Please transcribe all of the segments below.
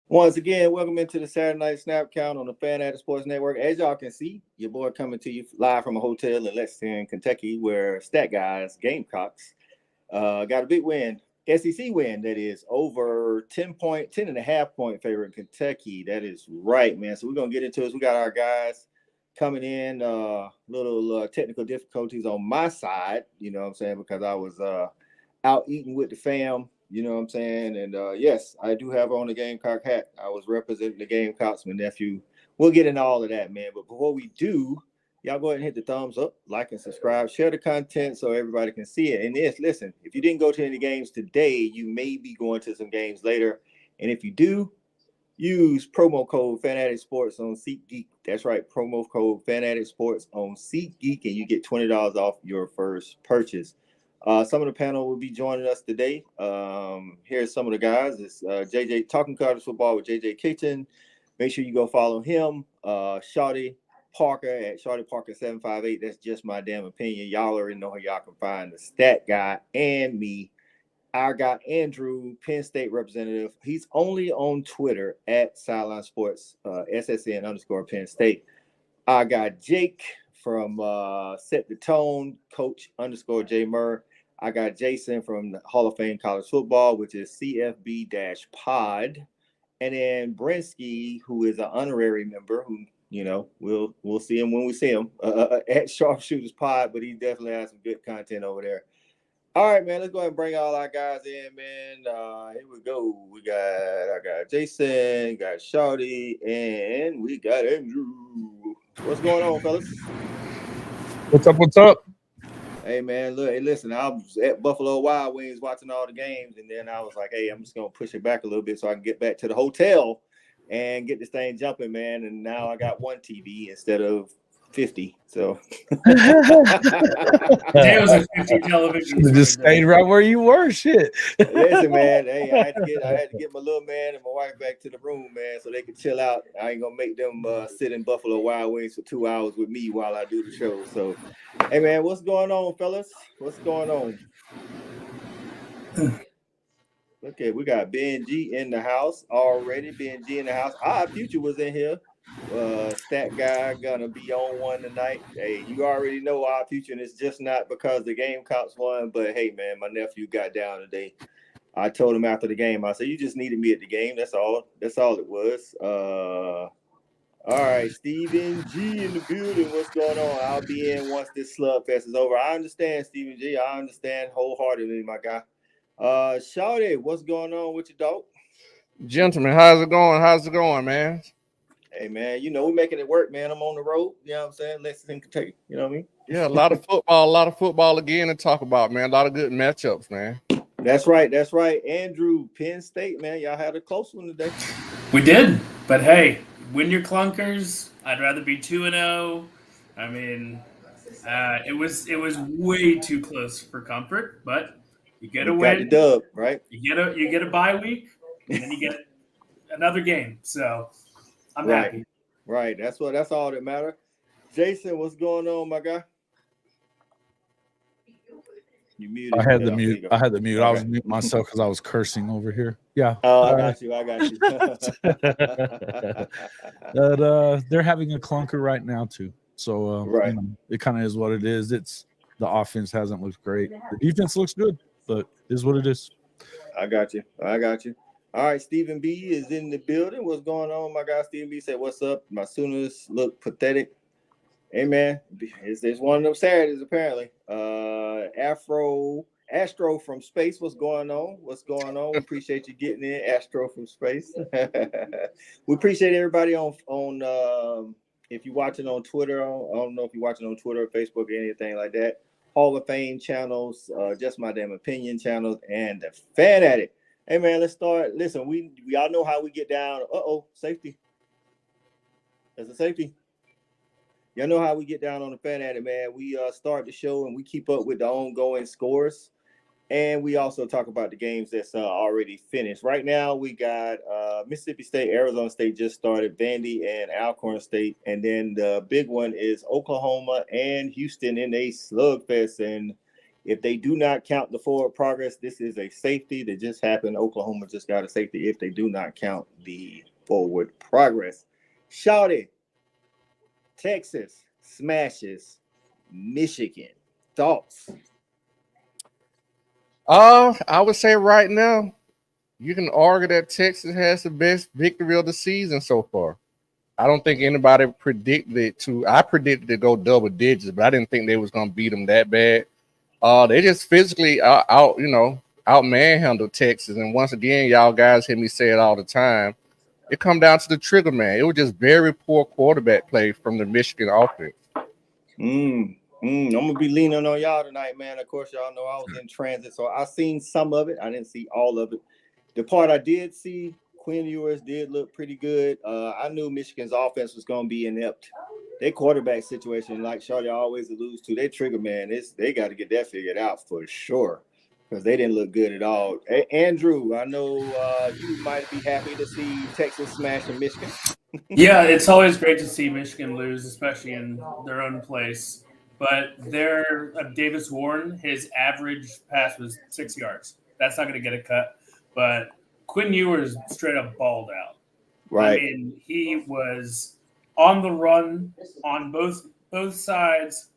Once again, welcome into the Saturday Night Snap Count on the Fanattic Sports Network. As y'all can see, your boy coming to you live from a hotel in Lexington, Kentucky, where Stat Guys, Gamecocks, got a big win, SEC win, that is, over 10 and a half point favorite in Kentucky. That is right, man. So we're going to get into it. We got our guys coming in, little technical difficulties on my side, you know what I'm saying, because I was out eating with the fam. You know what I'm saying? And yes, I do have on the Gamecock hat. I was representing the Gamecocks, my nephew. We'll get into all of that, man. But before we do, y'all go ahead and hit the thumbs up, like and subscribe, share the content so everybody can see it. And yes, listen, if you didn't go to any games today, you may be going to some games later. And if you do, use promo code Fanattic Sports on SeatGeek. That's right, promo code Fanattic Sports on SeatGeek, and you get $20 off your first purchase. Some of the panel will be joining us today. Here's some of the guys. It's JJ Talking College Football with JJ Kitchen. Make sure you go follow him. Shawty Parker at Shawty Parker 758. That's just my damn opinion. Y'all already know how y'all can find the Stat Guy and me. Our guy Andrew, Penn State representative. He's only on Twitter at Sideline Sports, SSN _ Penn State. Our guy Jake from Set the Tone, Coach _ J Murr. I got Jason from the Hall of Fame College Football, which is CFB-Pod. And then Brinsky, who is an honorary member, who, you know, we'll see him when we see him at Sharpshooters Pod, but he definitely has some good content over there. All right, man, let's go ahead and bring all our guys in, man. Here we go. I got Jason, got Shawty, and we got Andrew. What's going on, fellas? What's up? What's up? Hey, man, look, hey, listen, I was at Buffalo Wild Wings watching all the games, and then I was like, hey, I'm just going to push it back a little bit so I can get back to the hotel and get this thing jumping, man. And now I got one TV instead of 50. So today was a 50 television. You just stayed right where you were. Shit. Listen, man. Hey, I had to get my little man and my wife back to the room, man, so they could chill out. I ain't gonna make them sit in Buffalo Wild Wings for 2 hours with me while I do the show. So, hey, man, what's going on, fellas? What's going on? Okay, we got Benji in the house already. Benji in the house. Our Future was in here. Stat Guy gonna be on one tonight. Hey, you already know our Future, and it's just not because the Gamecocks won, but hey, man, my nephew got down today. I told him after the game, I said, you just needed me at the game. That's all it was. All right, Stephen G in the building. What's going on? I'll be in once this slugfest is over. I understand, Stephen G. I understand wholeheartedly, my guy. Shawty, what's going on with your dog? Gentlemen, how's it going, man? Hey, man, you know, we're making it work, man. I'm on the road. You know what I'm saying? Lexington, Kentucky. You know what I mean? Yeah, a lot of football again to talk about, man. A lot of good matchups, man. That's right. Andrew, Penn State, man. Y'all had a close one today. We did, but hey, win your clunkers. I'd rather be 2-0. I mean, it was way too close for comfort, but you get a win. Got the dub, right? You get a bye week, and then you get another game. So I'm happy. Right. That's all that matters. Jason, what's going on, my guy? You muted. I had the mute. Okay. I was muting myself because I was cursing over here. Yeah. Oh, I got you. But they're having a clunker right now too. So right. You know, it kind of is what it is. It's the offense hasn't looked great. The defense looks good, but it is what it is. I got you. All right, Stephen B is in the building. What's going on, my guy? Stephen B said, "What's up? My Sooners look pathetic." Hey, man, it's one of them Saturdays apparently. Astro from space. What's going on? We appreciate you getting in, Astro from space. We appreciate everybody on if you're watching on Twitter. I don't know if you're watching on Twitter or Facebook or anything like that. Hall of Fame channels, Just My Damn Opinion channels, and the Fanattic. Hey, man, let's start. Listen, we all know how we get down. Safety. There's a safety. Y'all know how we get down on the Fanattic, man. We start the show and we keep up with the ongoing scores. And we also talk about the games that's already finished. Right now, we got Mississippi State, Arizona State just started, Vandy and Alcorn State. And then the big one is Oklahoma and Houston in a slugfest. And If they do not count the forward progress, this is a safety that just happened. Oklahoma just got a safety if they do not count the forward progress. Shouty, Texas smashes Michigan. Thoughts? I would say right now, you can argue that Texas has the best victory of the season so far. I don't think anybody predicted it to. I predicted to go double digits, but I didn't think they was gonna beat them that bad. They just physically out manhandled Texas. And once again, y'all guys hear me say it all the time. It come down to the trigger man. It was just very poor quarterback play from the Michigan offense. I'm gonna be leaning on y'all tonight, man. Of course, y'all know I was in transit, so I seen some of it. I didn't see all of it. The part I did see, Quinn Ewers did look pretty good. I knew Michigan's offense was gonna be inept. Their quarterback situation, like Shawty always alludes to, their trigger man, they got to get that figured out for sure, because they didn't look good at all. Andrew, I know you might be happy to see Texas smashing Michigan. Yeah, it's always great to see Michigan lose, especially in their own place. But their Davis Warren, his average pass was 6 yards. That's not going to get a cut. But Quinn Ewers straight up balled out. Right. I mean, he was on the run on both sides,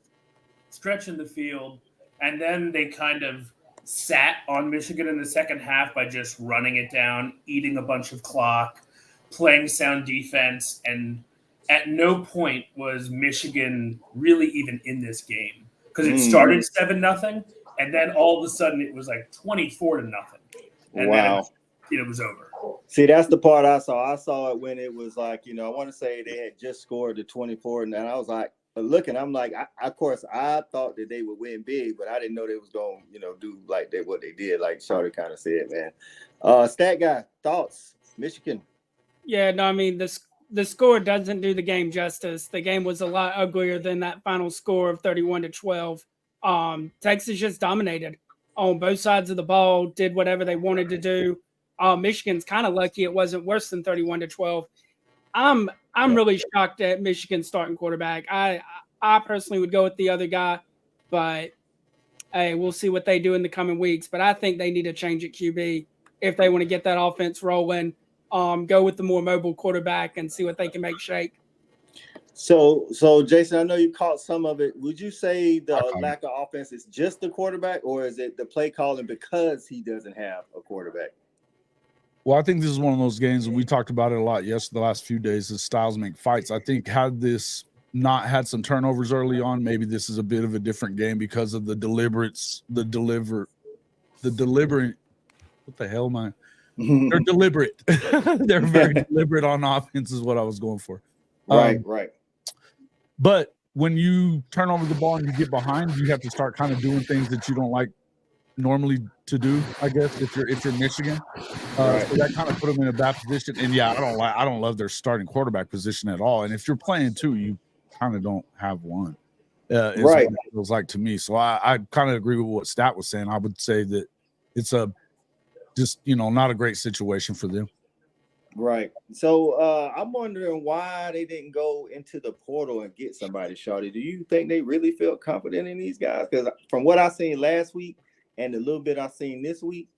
stretching the field, and then they kind of sat on Michigan in the second half by just running it down, eating a bunch of clock, playing sound defense, and at no point was Michigan really even in this game, because it started 7-0, and then all of a sudden it was like 24-0, and then it was over. See, that's the part I saw. I saw it when it was like, I want to say they had just scored the 24, and I was like, looking, I'm like, of course, I thought that they would win big, but I didn't know they was going to, do like what they did, like Shawty kind of said, man. Stat guy, thoughts? Michigan. Yeah, no, I mean, the score doesn't do the game justice. The game was a lot uglier than that final score of 31-12. Texas just dominated on both sides of the ball, did whatever they wanted to do. Michigan's kind of lucky it wasn't worse than 31-12. I'm really shocked at Michigan's starting quarterback. I personally would go with the other guy, but hey, we'll see what they do in the coming weeks. But I think they need to change at QB if they want to get that offense rolling. Go with the more mobile quarterback and see what they can make shake. So Jason, I know you caught some of it. Would you say the lack of offense is just the quarterback, or is it the play calling because he doesn't have a quarterback? Well, I think this is one of those games, and we talked about it a lot the last few days, is styles make fights. I think had this not had some turnovers early on, maybe this is a bit of a different game because of the deliberate, what the hell am I? They're deliberate. They're very deliberate on offense is what I was going for. Right. But when you turn over the ball and you get behind, you have to start kind of doing things that you don't like normally to do, I guess, if you're Michigan. So that kind of put them in a bad position. And yeah, I don't love their starting quarterback position at all. And if you're playing two, you kind of don't have one. Is what it feels like to me. So I kind of agree with what Stat was saying. I would say that it's not a great situation for them. Right. So I'm wondering why they didn't go into the portal and get somebody, Shawty. Do you think they really felt confident in these guys? Because from what I seen last week and the little bit I seen this week,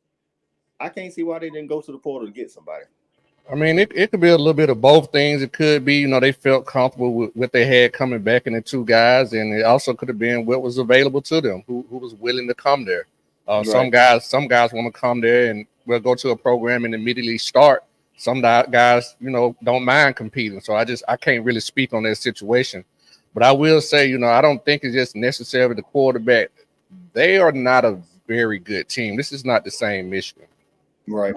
I can't see why they didn't go to the portal to get somebody. I mean, it could be a little bit of both things. It could be, they felt comfortable with what they had coming back in the two guys, and it also could have been what was available to them, who was willing to come there. Some guys want to come there and will go to a program and immediately start. Some guys, don't mind competing. So I can't really speak on that situation. But I will say, I don't think it's just necessarily the quarterback. They are not a very good team. This is not the same Michigan. Right.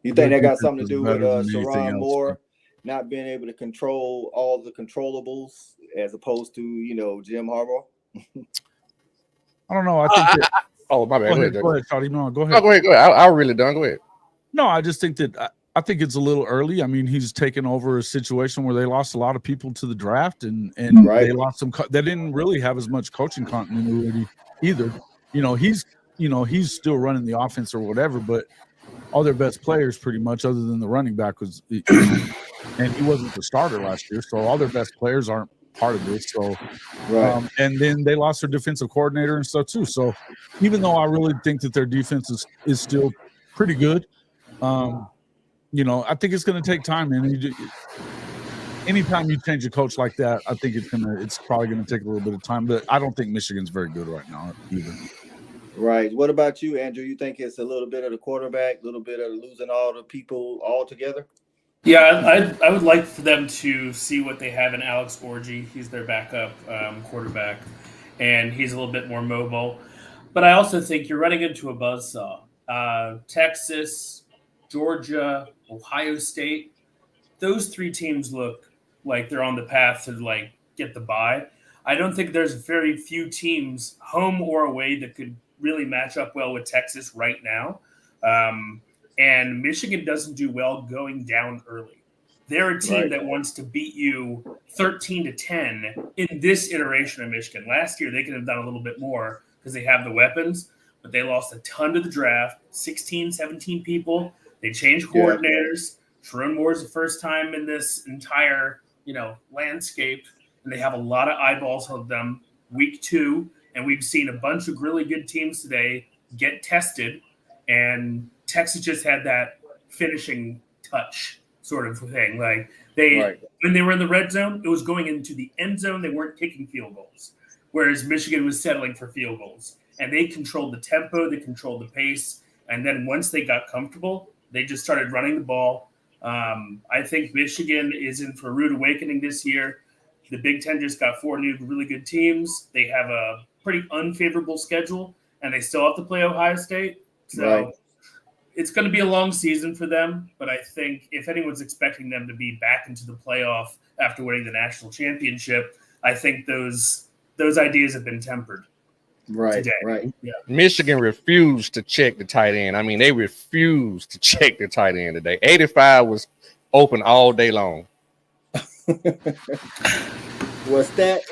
You think that got something to do with Sharon Moore not being able to control all the controllables as opposed to, Jim Harbaugh? I don't know. I think oh, my bad. Go ahead, Shawty. No, go ahead. No, go ahead. I'm really done. Go ahead. No, I just think that I think it's a little early. I mean, he's taken over a situation where they lost a lot of people to the draft, and they lost some. They didn't really have as much coaching continuity either. He's still running the offense or whatever, but all their best players, pretty much, other than the running back, was, and he wasn't the starter last year, so all their best players aren't part of this. So, Right. and then they lost their defensive coordinator and stuff too. So, even though I really think that their defense is still pretty good, you know, I think it's going to take time. And anytime you change a coach like that, I think it's probably going to take a little bit of time. But I don't think Michigan's very good right now either. Right. What about you, Andrew? You think it's a little bit of the quarterback, a little bit of losing all the people altogether? Yeah, I would like for them to see what they have in Alex Orji. He's their backup quarterback, and he's a little bit more mobile. But I also think you're running into a buzzsaw. Texas, Georgia, Ohio State, those three teams look like they're on the path to like get the bye. I don't think there's very few teams, home or away, that could really match up well with Texas right now. And Michigan doesn't do well going down early. They're a team that wants to beat you 13-10 in this iteration of Michigan. Last year, they could have done a little bit more because they have the weapons, but they lost a ton to the draft, 16, 17 people. They changed coordinators. Sharon Moore's the first time in this entire, landscape, and they have a lot of eyeballs on them week 2. And we've seen a bunch of really good teams today get tested, and Texas just had that finishing touch sort of thing. Like when they were in the red zone, it was going into the end zone. They weren't kicking field goals, whereas Michigan was settling for field goals. And they controlled the tempo, they controlled the pace, and then once they got comfortable, they just started running the ball. I think Michigan is in for a rude awakening this year. The Big Ten just got 4 new really good teams. They have a pretty unfavorable schedule, and they still have to play Ohio State. So it's going to be a long season for them, but I think if anyone's expecting them to be back into the playoff after winning the national championship, I think those ideas have been tempered. Right. Yeah. Michigan refused to check the tight end. I mean, they refused to check the tight end today. 85 was open all day long. Was that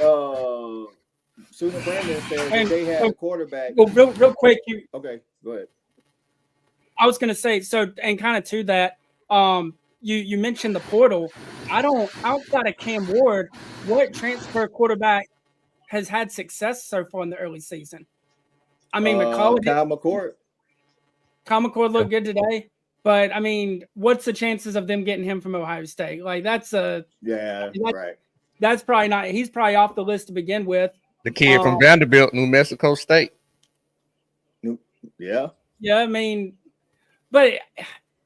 Susan Brandon said that they had a quarterback? Well, real quick, okay, go ahead. I was gonna say, so, and kind of to that, you mentioned the portal. Outside of Cam Ward, what transfer quarterback has had success so far in the early season? I mean, Kyle McCord. Kyle McCord looked good today, but I mean, what's the chances of them getting him from Ohio State? Like that's probably not. He's probably off the list to begin with. The kid from Vanderbilt, New Mexico State. Yeah. Yeah, I mean, but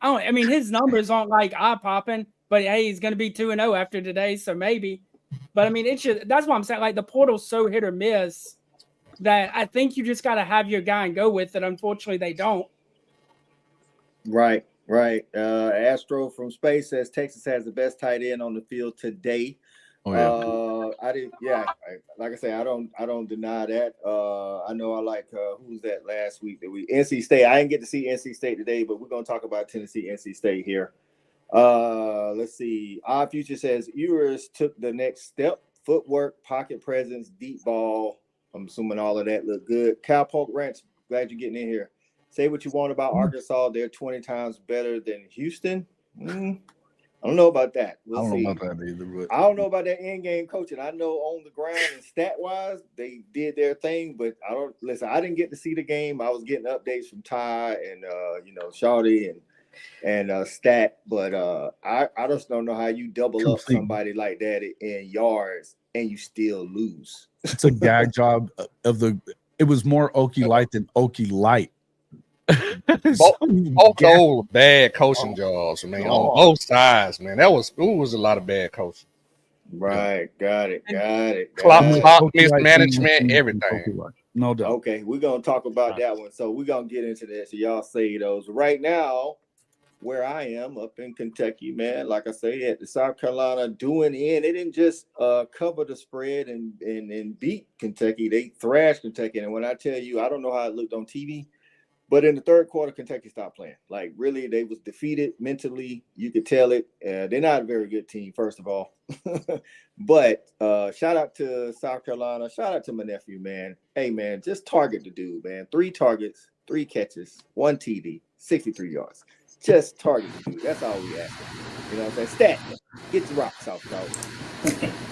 his numbers aren't like eye popping. But hey, he's going to be 2-0 after today, so maybe. But I mean, that's what I'm saying. Like the portal's so hit or miss that I think you just got to have your guy and go with it. Unfortunately, they don't. Right. Astro from Space says Texas has the best tight end on the field today. Oh yeah. Like I say, I don't deny that. I know I like who's that last week that NC State. I didn't get to see NC State today, but we're gonna talk about Tennessee, NC State here. Let's see. Our Future says Ewers took the next step. Footwork, pocket presence, deep ball. I'm assuming all of that looked good. Cowpoke Ranch, glad you're getting in here. Say what you want about Arkansas. They're 20 times better than Houston. I don't know about that. We'll see. I don't know about that either. But I don't know about that in-game coaching. I know on the ground and stat-wise, they did their thing, but I didn't get to see the game. I was getting updates from Ty and Shawty and Stat, but I just don't know how you double up somebody like that in yards and you still lose. It's a gag job it was more Okie Light than Okie Light. Both those bad coaching jobs, man, on both sides, man. It was a lot of bad coaching. Right, got it. Clock mismanagement, everything. No doubt. Okay, we're gonna talk about that one. So we're gonna get into this. So y'all say those right now. Where I am up in Kentucky, man, like I say, at the South Carolina they didn't just cover the spread and beat Kentucky. They thrashed Kentucky. And when I tell you, I don't know how it looked on TV, but in the third quarter, Kentucky stopped playing. Like, really, they was defeated mentally. You could tell it. They're not a very good team, first of all. But shout out to South Carolina. Shout out to my nephew, man. Hey, man, just target the dude, man. 3 targets, 3 catches, 1 TD, 63 yards. Just target the dude. That's all we ask. You know what I'm saying? Stat. Get the rocks off, dog.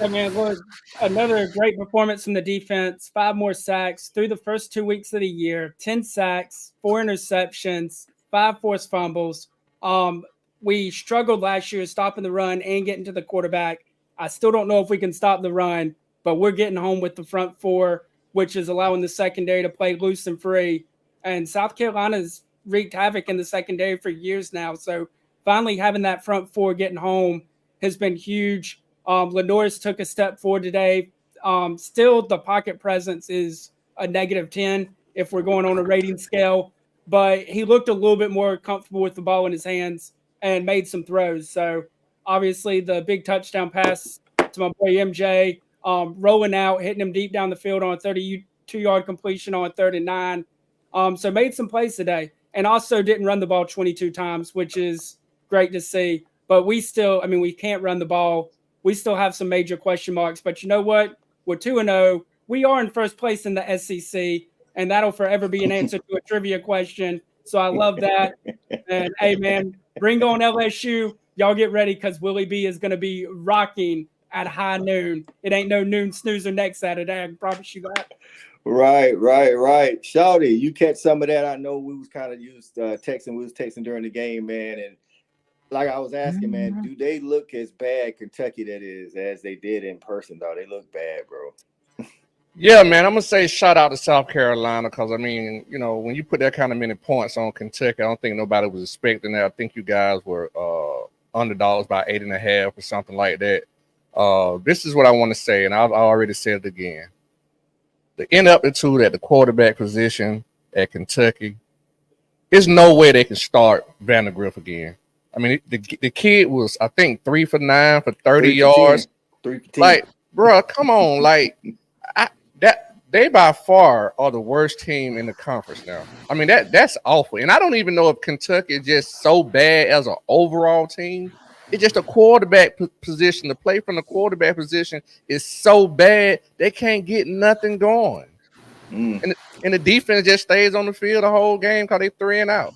I mean, look, another great performance from the defense. 5 more sacks through the first 2 weeks of the year. 10 sacks, 4 interceptions, 5 forced fumbles. We struggled last year stopping the run and getting to the quarterback. I still don't know if we can stop the run, but we're getting home with the front four, which is allowing the secondary to play loose and free. And South Carolina's wreaked havoc in the secondary for years now. So finally having that front four getting home has been huge. Lenore's took a step forward today. Still, the pocket presence is a -10 if we're going on a rating scale, but he looked a little bit more comfortable with the ball in his hands and made some throws. So obviously the big touchdown pass to my boy MJ, rolling out, hitting him deep down the field on a 32-yard completion on 3rd and 9. So made some plays today, and also didn't run the ball 22 times, which is great to see. But we still, I mean, we can't run the ball. We still have some major question marks, but you know what? We're 2-0. We are in first place in the SEC, and that'll forever be an answer to a trivia question. So I love that. And hey, man, bring on LSU. Y'all get ready because Willie B is going to be rocking at high noon. It ain't no noon snoozer next Saturday. I can promise you that. Right. Shawty, you catch some of that. I know we was kind of used texting. We was texting during the game, man, and like I was asking, man, do they look as bad, Kentucky, that is, as they did in person, though? They look bad, bro. Yeah, man, I'm going to say shout out to South Carolina because, I mean, you know, when you put that kind of many points on Kentucky, I don't think nobody was expecting that. I think you guys were underdogs by 8.5 or something like that. This is what I want to say, and I've already said it again. The ineptitude at the quarterback position at Kentucky, there's no way they can start Vandergriff again. I mean, the kid was, I think, 3 for 9 for 30 yards. 3 for 10. Like, bro, come on. Like, they by far are the worst team in the conference now. I mean, that's awful. And I don't even know if Kentucky is just so bad as an overall team. It's just a quarterback position. The play from the quarterback position is so bad, they can't get nothing going. And the defense just stays on the field the whole game because they 3 and out.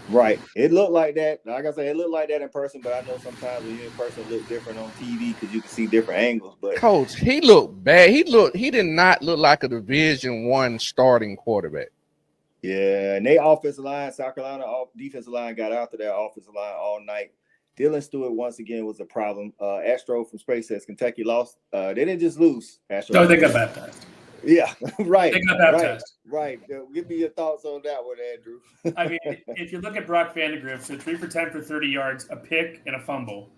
Right. It looked like that. Like I said, it looked like that in person, but I know sometimes when you're in person, it looks different on TV because you can see different angles. But Coach, he looked bad. He did not look like a Division I starting quarterback. Yeah, and they offensive line, South Carolina defensive line got after that offensive line all night. Dylan Stewart once again was a problem. Astro from Space says Kentucky lost. They didn't just lose. Astro. No, they got baptized. Yeah, right. They got baptized. Right. Give me your thoughts on that one, Andrew. I mean, if you look at Brock Vandegrift, so 3 for 10 for 30 yards, a pick and a fumble.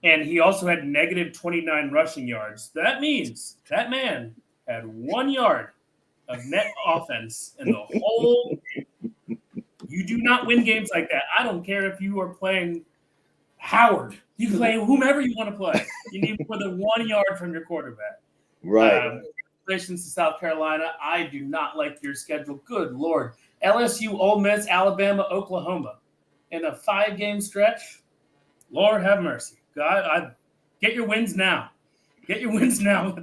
And he also had -29 rushing yards. That means that man had 1 yard of net offense in the whole. You do not win games like that. I don't care if you are playing Howard. You can play whomever you want to play. You need more than 1 yard from your quarterback. Right. Congratulations to South Carolina. I do not like your schedule. Good Lord. LSU, Ole Miss, Alabama, Oklahoma in a 5-game stretch. Lord have mercy. God, get your wins now. Get your wins now.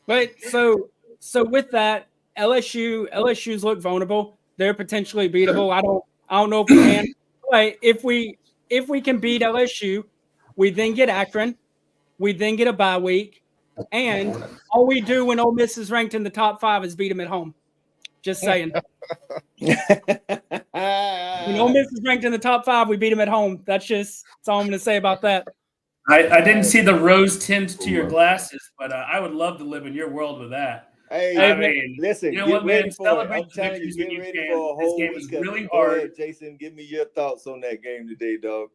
But so with that, LSU's look vulnerable. They're potentially beatable. I don't know if we can. But if we can beat LSU, we then get Akron, we then get a bye week, and all we do when Ole Miss is ranked in the top 5 is beat them at home. Just saying. When Ole Miss is ranked in the top 5, we beat them at home. That's all I'm going to say about that. I didn't see the rose tint to your glasses, but I would love to live in your world with that. Hey, I mean, listen, you know get what, ready man? for it. Celebrate I'm telling you, get ready for a whole This game is week of really it. Go hard. ahead, Jason, give me your thoughts on that game today, dog.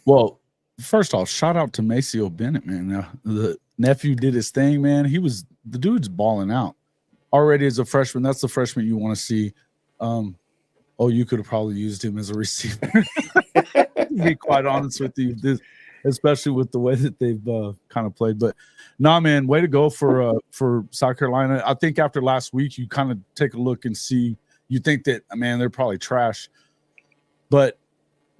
Well, first off, shout out to Maceo Bennett, man. The nephew did his thing, man. The dude's balling out already as a freshman. That's the freshman you want to see. You could have probably used him as a receiver. To be quite honest with you, especially with the way that they've kind of played. But nah, man, way to go for South Carolina. I think after last week, you kind of take a look and see. You think that, man, they're probably trash. But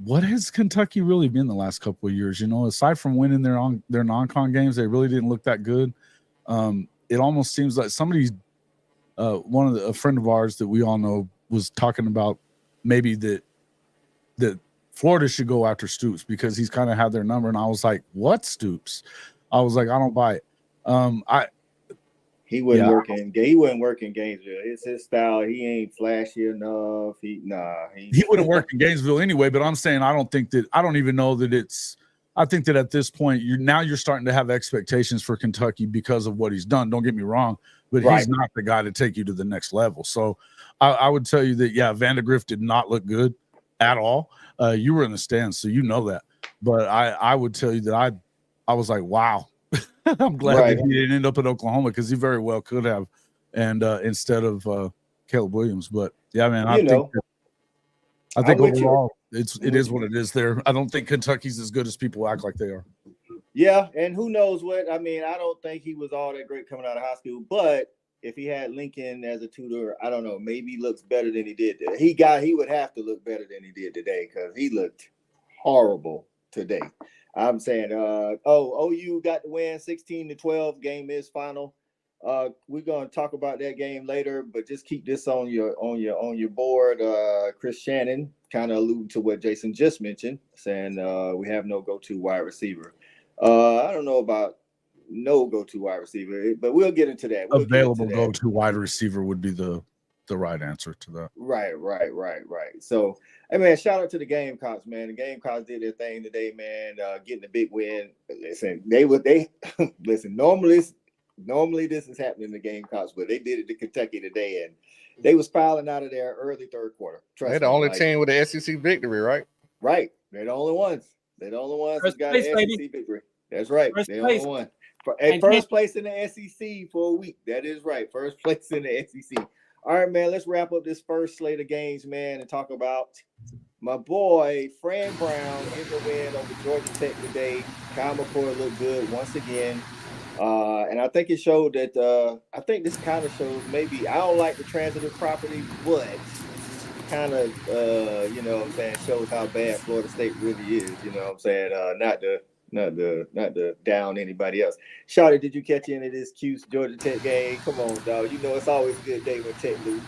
what has Kentucky really been the last couple of years? You know, aside from winning their non-con games, they really didn't look that good. It almost seems like somebody's a friend of ours that we all know was talking about maybe that Florida should go after Stoops because he's kind of had their number. And I was like, what Stoops? I was like, I don't buy it. He wasn't working. He wasn't working Gainesville. It's his style. He ain't flashy enough. He wouldn't work in Gainesville anyway. But I'm saying I don't even know that it's. I think that at this point you're starting to have expectations for Kentucky because of what he's done. Don't get me wrong, but he's not the guy to take you to the next level. So I would tell you that Vandegrift did not look good at all. You were in the stands, so you know that. But I would tell you that I was like, wow. I'm glad that he didn't end up at Oklahoma because he very well could have, and instead of Caleb Williams. But yeah, man, I think overall it is what it is. There, I don't think Kentucky's as good as people act like they are. Yeah, and who knows what? I mean, I don't think he was all that great coming out of high school, but if he had Lincoln as a tutor, I don't know, maybe he looks better than he did. He would have to look better than he did today because he looked horrible today. I'm saying, OU got the win 16-12. Game is final. We're gonna talk about that game later, but just keep this on your board. Chris Shannon kind of alluded to what Jason just mentioned, saying we have no go-to wide receiver. I don't know about no go-to wide receiver, but we'll get into that. Available go-to wide receiver would be the right answer to that. Right. So, hey man, shout out to the Gamecocks, man. The Gamecocks did their thing today, man. Getting a big win. Listen, listen. Normally this is happening in the Gamecocks, but they did it to Kentucky today, and they was piling out of there early third quarter. They're the only team with the SEC victory, right? Right. They're the only ones. They're the only ones that got an SEC victory. That's right. They're the only one. First place in the SEC for a week. That is right. First place in the SEC. All right, man, let's wrap up this first slate of games, man, and talk about my boy, Fran Brown, getting the win over Georgia Tech today. Kyle McCord looked good once again. And I think it showed that I think this kind of shows maybe I don't like the transitive property, but kind of you know what I'm saying, shows how bad Florida State really is, you know what I'm saying? Not to down anybody else. Shawty, did you catch any of this Cuse Georgia Tech game? Come on, dog. You know it's always a good day when Tech lose.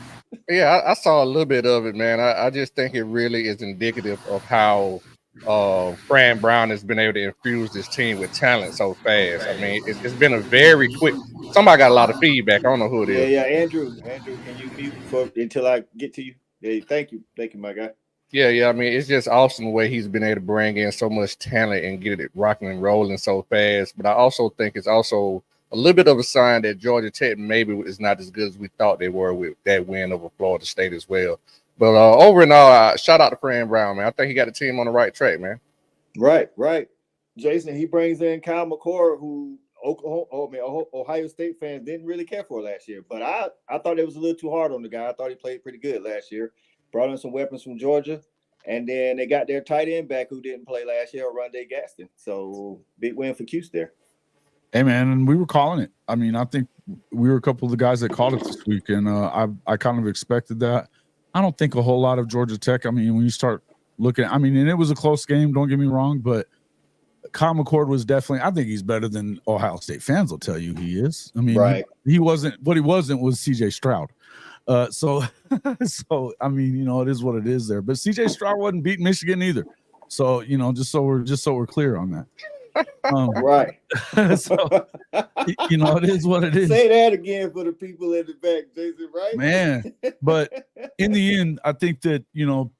Yeah, I saw a little bit of it, man. I just think it really is indicative of how Fran Brown has been able to infuse this team with talent so fast. I mean, it's been a very quick. Somebody got a lot of feedback. I don't know who it is. Yeah, Andrew, can you mute until I get to you? Yeah, thank you, my guy. Yeah. I mean, it's just awesome the way he's been able to bring in so much talent and get it rocking and rolling so fast. But I also think it's also a little bit of a sign that Georgia Tech maybe is not as good as we thought they were with that win over Florida State as well. But over and all, shout out to Fran Brown, man. I think he got the team on the right track, man. Right. Jason, he brings in Kyle McCord, who Ohio State fans didn't really care for last year. But I thought it was a little too hard on the guy. I thought he played pretty good last year. Brought in some weapons from Georgia. And then they got their tight end back who didn't play last year, Rondé Gaston. So big win for Cuse there. Hey, man, and we were calling it. I mean, I think we were a couple of the guys that called it this week, and I kind of expected that. I don't think a whole lot of Georgia Tech. I mean, when you start looking, I mean, and it was a close game, don't get me wrong, but Kyle McCord was definitely, I think he's better than Ohio State fans will tell you he is. I mean, he wasn't, what he wasn't was CJ Stroud. So I mean, you know, it is what it is there. But CJ Stroud wasn't beating Michigan either. So, you know, just so we're clear on that. Right. So, you know, it is what it is. Say that again for the people in the back, Jason, right? Man, but in the end, I think that, you know,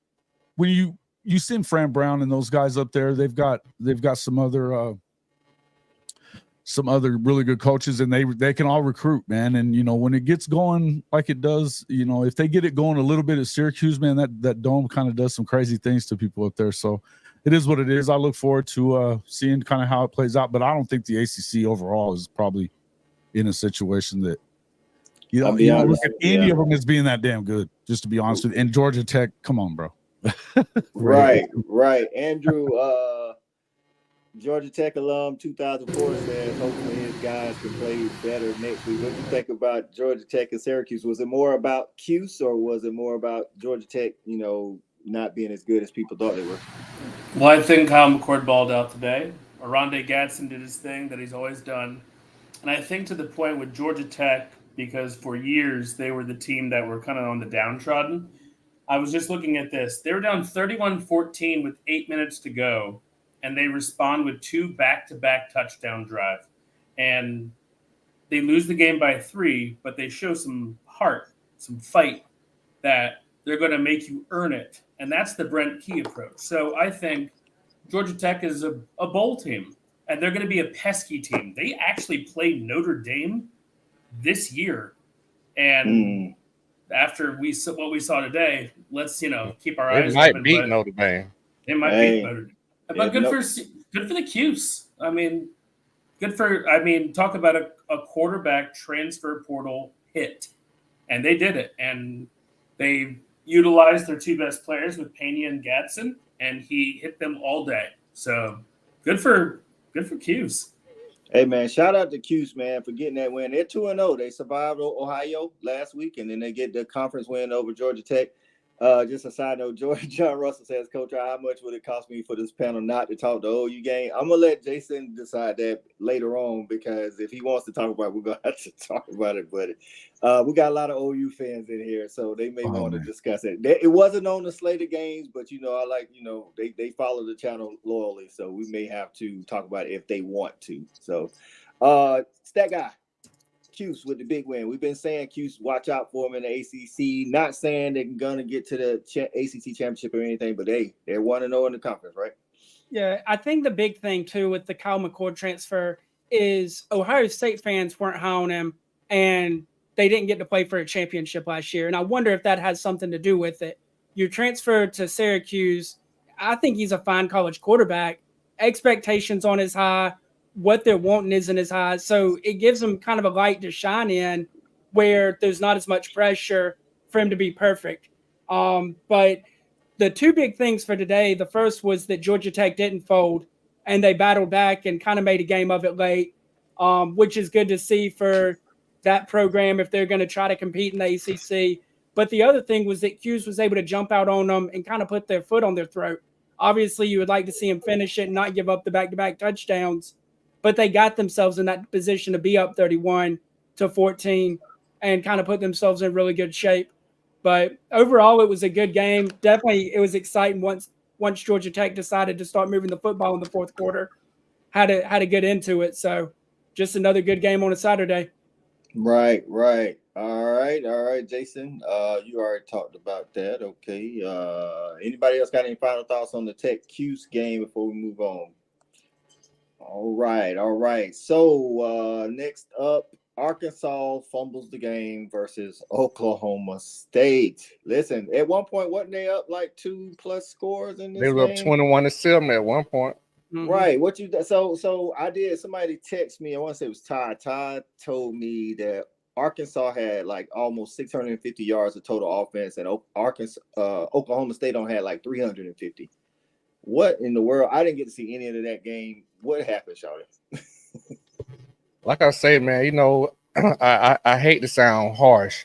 when you send Fran Brown and those guys up there, they've got some other really good coaches, and they can all recruit, man. And you know, when it gets going like it does, you know, if they get it going a little bit at Syracuse, man, that dome kind of does some crazy things to people up there. So it is what it is. I look forward to seeing kind of how it plays out, but I don't think the ACC overall is probably in a situation that you don't look at any of them as being that damn good, just to be honest with you. And Georgia Tech, come on, bro. Right. Andrew, Georgia Tech alum 2004 says hopefully his guys can play better next week. What do you think about Georgia Tech and Syracuse? Was it more about Cuse or was it more about Georgia Tech, you know, not being as good as people thought they were? Well, I think Kyle McCord balled out today. Rondé Gaston did his thing that he's always done. And I think to the point with Georgia Tech, because for years they were the team that were kind of on the downtrodden. I was just looking at this. They were down 31-14 with 8 minutes to go, and they respond with 2 back-to-back touchdown drive. and they lose the game by 3, but they show some heart, some fight that they're going to make you earn it. And that's the Brent Key approach. So I think Georgia Tech is a bowl team, and they're going to be a pesky team. They actually played Notre Dame this year. And after what we saw today, let's, keep our eyes might open. Beat Notre Dame. They might beat Notre Dame. But good for the Cuse. Talk about a quarterback transfer portal hit. And they did it. And they utilized their 2 best players with Pena and Gadsden, and he hit them all day. So good for Cuse. Hey man, shout out to Cuse, man, for getting that win. They're 2-0. They survived Ohio last week, and then they get the conference win over Georgia Tech. Just a side note, John Russell says, Coach, how much would it cost me for this panel not to talk the OU game? I'm going to let Jason decide that later on, because if he wants to talk about it, we're going to have to talk about it. But we got a lot of OU fans in here, so they may want to discuss it. It wasn't on the slate of games, but, I like, they follow the channel loyally, so we may have to talk about it if they want to. So, Stat Guy. Cuse with the big win. We've been saying Cuse, watch out for them in the ACC. Not saying they're gonna get to the ACC championship or anything, but they're 1-0 in the conference, right? Yeah, I think the big thing too with the Kyle McCord transfer is Ohio State fans weren't high on him, and they didn't get to play for a championship last year. And I wonder if that has something to do with it. You transferred to Syracuse. I think he's a fine college quarterback. Expectations on his high. What they're wanting isn't as high. So it gives them kind of a light to shine in where there's not as much pressure for him to be perfect. But the 2 big things for today, the first was that Georgia Tech didn't fold, and they battled back and kind of made a game of it late, which is good to see for that program if they're going to try to compete in the ACC. But the other thing was that Cuse was able to jump out on them and kind of put their foot on their throat. Obviously, you would like to see him finish it and not give up the back-to-back touchdowns, but they got themselves in that position to be up 31-14 and kind of put themselves in really good shape. But overall, it was a good game. Definitely, it was exciting once Georgia Tech decided to start moving the football in the fourth quarter. Had to get into it. So just another good game on a Saturday. Right. All right, Jason. You already talked about that. Okay. Anybody else got any final thoughts on the Tech Cuse game before we move on? All right. So next up, Arkansas fumbles the game versus Oklahoma State. Listen, at one point, wasn't they up like 2+ scores in this game? They were up 21-7 at one point. Right. So I did. Somebody text me. I want to say it was Todd. Todd told me that Arkansas had like almost 650 yards of total offense, and Oklahoma State only had like 350. What in the world? I didn't get to see any of that game. What happened, Shawty? Like I say, man, I hate to sound harsh,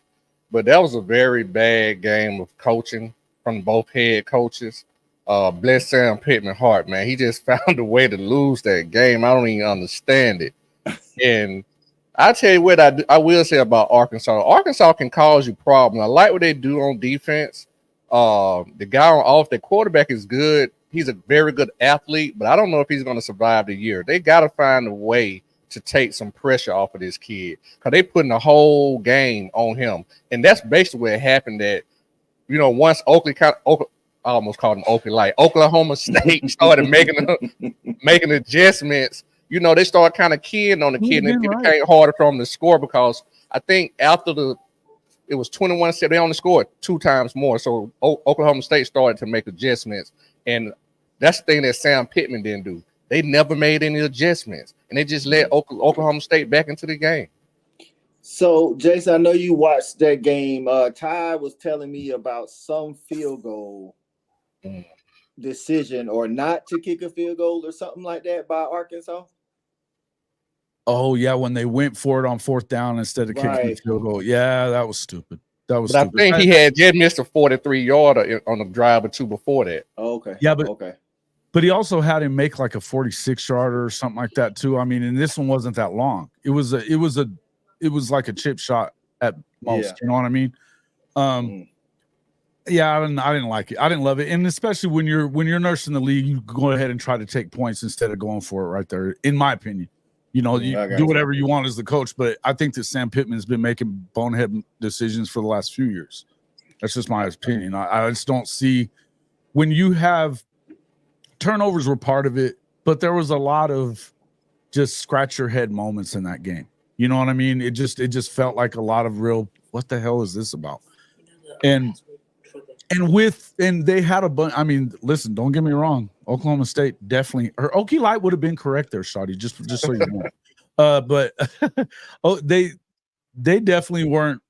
but that was a very bad game of coaching from both head coaches. Bless Sam Pittman Hart, man. He just found a way to lose that game. I don't even understand it. And I tell you what I will say about Arkansas. Arkansas can cause you problems. I like what they do on defense. The guy off the quarterback is good. He's a very good athlete, but I don't know if he's going to survive the year. They got to find a way to take some pressure off of this kid because they putting the whole game on him. And that's basically what happened that, once I almost called him Oakley Light. Oklahoma State started making adjustments. They started kind of keying on the kid, and it became harder for him to score because I think after it was 21-7, they only scored 2 times more. So Oklahoma State started to make adjustments, and that's the thing that Sam Pittman didn't do. They never made any adjustments, and they just let Oklahoma State back into the game. So, Jason, I know you watched that game. Ty was telling me about some field goal decision or not to kick a field goal or something like that by Arkansas. Oh, yeah, when they went for it on 4th down instead of kicking the field goal. Yeah, that was stupid. But I think he had just missed a 43-yarder on the drive or 2 before that. Oh, okay. Yeah, but he also had him make like a 46-yarder or something like that too. I mean, and this one wasn't that long. It was like a chip shot at most. Yeah. You know what I mean? Yeah, I didn't like it. I didn't love it, and especially when you're nursing the league, you go ahead and try to take points instead of going for it right there. In my opinion, You know, you do whatever you want as the coach, but I think that Sam Pittman's been making bonehead decisions for the last few years. That's just my opinion. I just don't see when you have turnovers were part of it, but there was a lot of just scratch your head moments in that game. You know what I mean? It just felt like a lot of real, what the hell is this about? And they had a bunch. I mean, listen, don't get me wrong. Oklahoma State definitely, or Okie Light would have been correct there, Shawty, just so you know. But they definitely weren't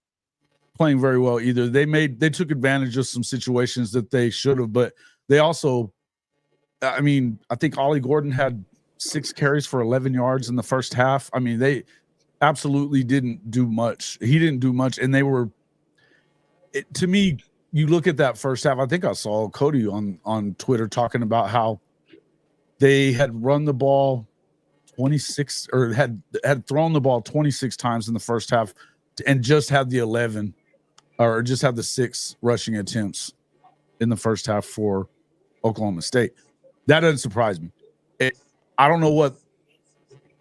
playing very well either. They took advantage of some situations that they should have, but they also, I mean, I think Ollie Gordon had 6 carries for 11 yards in the first half. I mean, they absolutely didn't do much. He didn't do much, and they were. To me, you look at that first half. I think I saw Cody on Twitter talking about how they had run the ball 26 or had thrown the ball 26 times in the first half, and just had the 11 or just had the 6 rushing attempts in the first half for Oklahoma State. That doesn't surprise me. I don't know what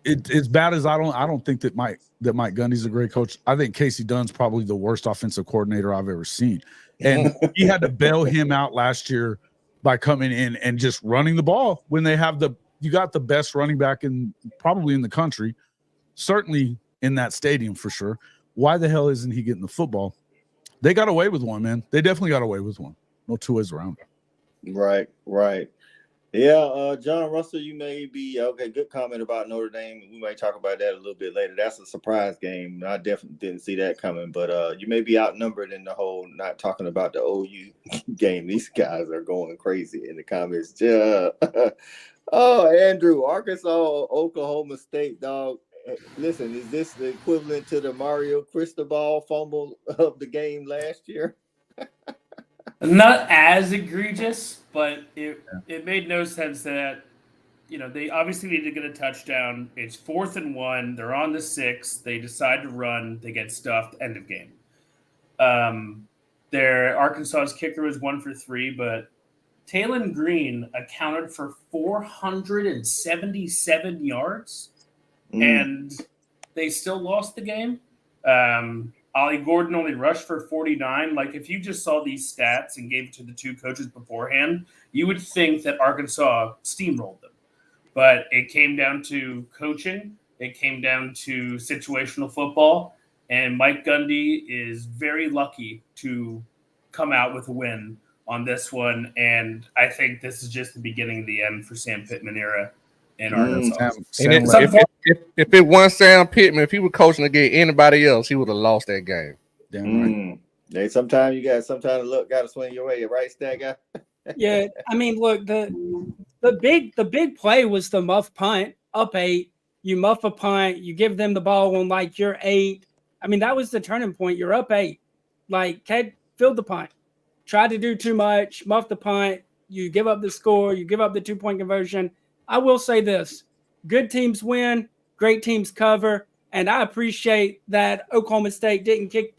as bad as I don't think that Mike Gundy's a great coach. I think Casey Dunn's probably the worst offensive coordinator I've ever seen. And he had to bail him out last year by coming in and just running the ball when they have you got the best running back probably in the country, certainly in that stadium for sure. Why the hell isn't he getting the football? They got away with one, man. They definitely got away with one. No two ways around it. Right. Yeah, John Russell, you may be okay. Good comment about Notre Dame. We might talk about that a little bit later. That's a surprise game. I definitely didn't see that coming, but you may be outnumbered in the whole not talking about the OU game. These guys are going crazy in the comments. Oh, Andrew, Arkansas, Oklahoma State, dog. Listen, is this the equivalent to the Mario Cristobal fumble of the game last year? Not as egregious, but it made no sense that, you know, they obviously need to get a touchdown. It's 4th and 1. They're on the 6. They decide to run. They get stuffed. End of game. Their Arkansas's kicker was 1 for 3, but Talon Green accounted for 477 yards, and they still lost the game. Ollie Gordon only rushed for 49. Like, if you just saw these stats and gave it to the two coaches beforehand, you would think that Arkansas steamrolled them. But it came down to coaching. It came down to situational football. And Mike Gundy is very lucky to come out with a win on this one. And I think this is just the beginning of the end for Sam Pittman era in Arkansas. If it wasn't Sam Pittman, if he was coaching against anybody else, he would have lost that game. Damn right. Sometimes you got to swing your way, right, Stat Guy? Yeah, I mean, look, the big play was the muff punt, up 8. You muff a punt, you give them the ball on like your 8. I mean, that was the turning point. You're up 8. Like, field the punt. Tried to do too much, muff the punt. You give up the score. You give up the 2-point conversion. I will say this. Good teams win. Great teams cover. And I appreciate that Oklahoma State didn't kick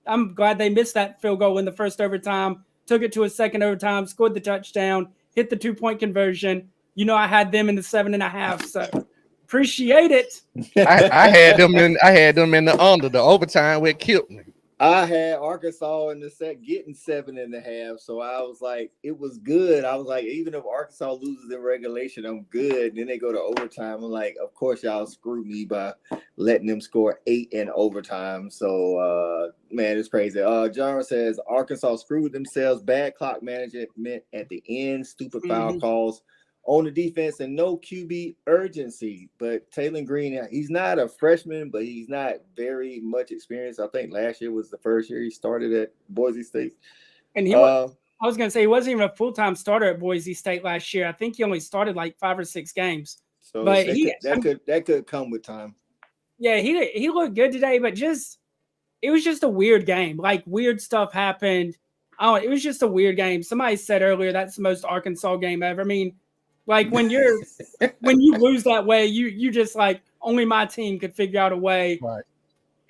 I'm glad they missed that field goal in the first overtime. Took it to a second overtime, scored the touchdown, hit the 2-point conversion. You know, I had them in the 7.5, so appreciate it. I had them in the under the overtime where it killed me. I had Arkansas in the set getting 7.5, so I was like, it was good. I was like, even if Arkansas loses in regulation, I'm good. And then they go to overtime. I'm like, of course y'all screwed me by letting them score 8 in overtime. So, man, it's crazy. John says Arkansas screwed themselves. Bad clock management at the end. Stupid foul calls on the defense and no QB urgency. But Talon Green, he's not a freshman, but he's not very much experienced. I think last year was the first year he started at Boise State. And I was going to say, he wasn't even a full-time starter at Boise State last year. I think he only started like 5 or 6 games. So but that could come with time. Yeah, he looked good today, but it was just a weird game. Like, weird stuff happened. It was just a weird game. Somebody said earlier that's the most Arkansas game ever. I mean, like, when you lose that way, you just like, only my team could figure out a way. Right.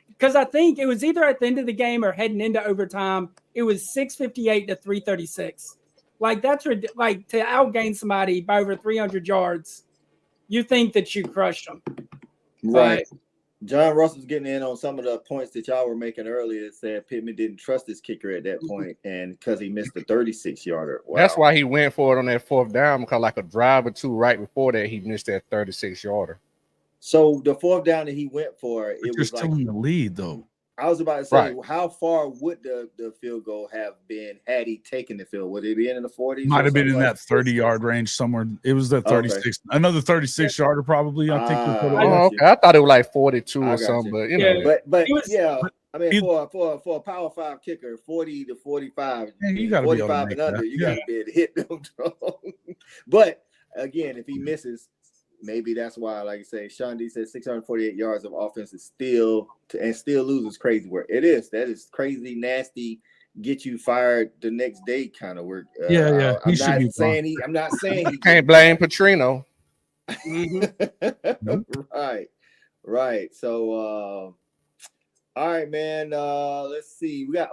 Because I think it was either at the end of the game or heading into overtime. It was 6:58 to 3:36. Like, that's like, to outgain somebody by over 300 yards. You think that you crushed them. Right. John Russell's getting in on some of the points that y'all were making earlier. Said Pittman didn't trust his kicker at that point, and because he missed the 36-yarder. Wow. That's why he went for it on that 4th down, because like a drive or two right before that, he missed that 36-yarder. So the 4th down that he went for, it was still like in the lead though. I was about to say, how far would the field goal have been had he taken the field? Would it be in the 40s? Might have been in that 30-yard range somewhere. It was the 36, another 36-yarder probably. I think. I thought it was like 42 or something, but you know. But I mean, for a Power 5 kicker, 40 to 45, you got to 45 and under, you got to be able to hit them. But again, if he misses, maybe that's why, like you say, Sean D said 648 yards of offense is still loses crazy work. It is. That is crazy, nasty, get you fired the next day kind of work. Yeah. I'm not saying he can't blame Petrino. Right. So, all right, man. Let's see. We got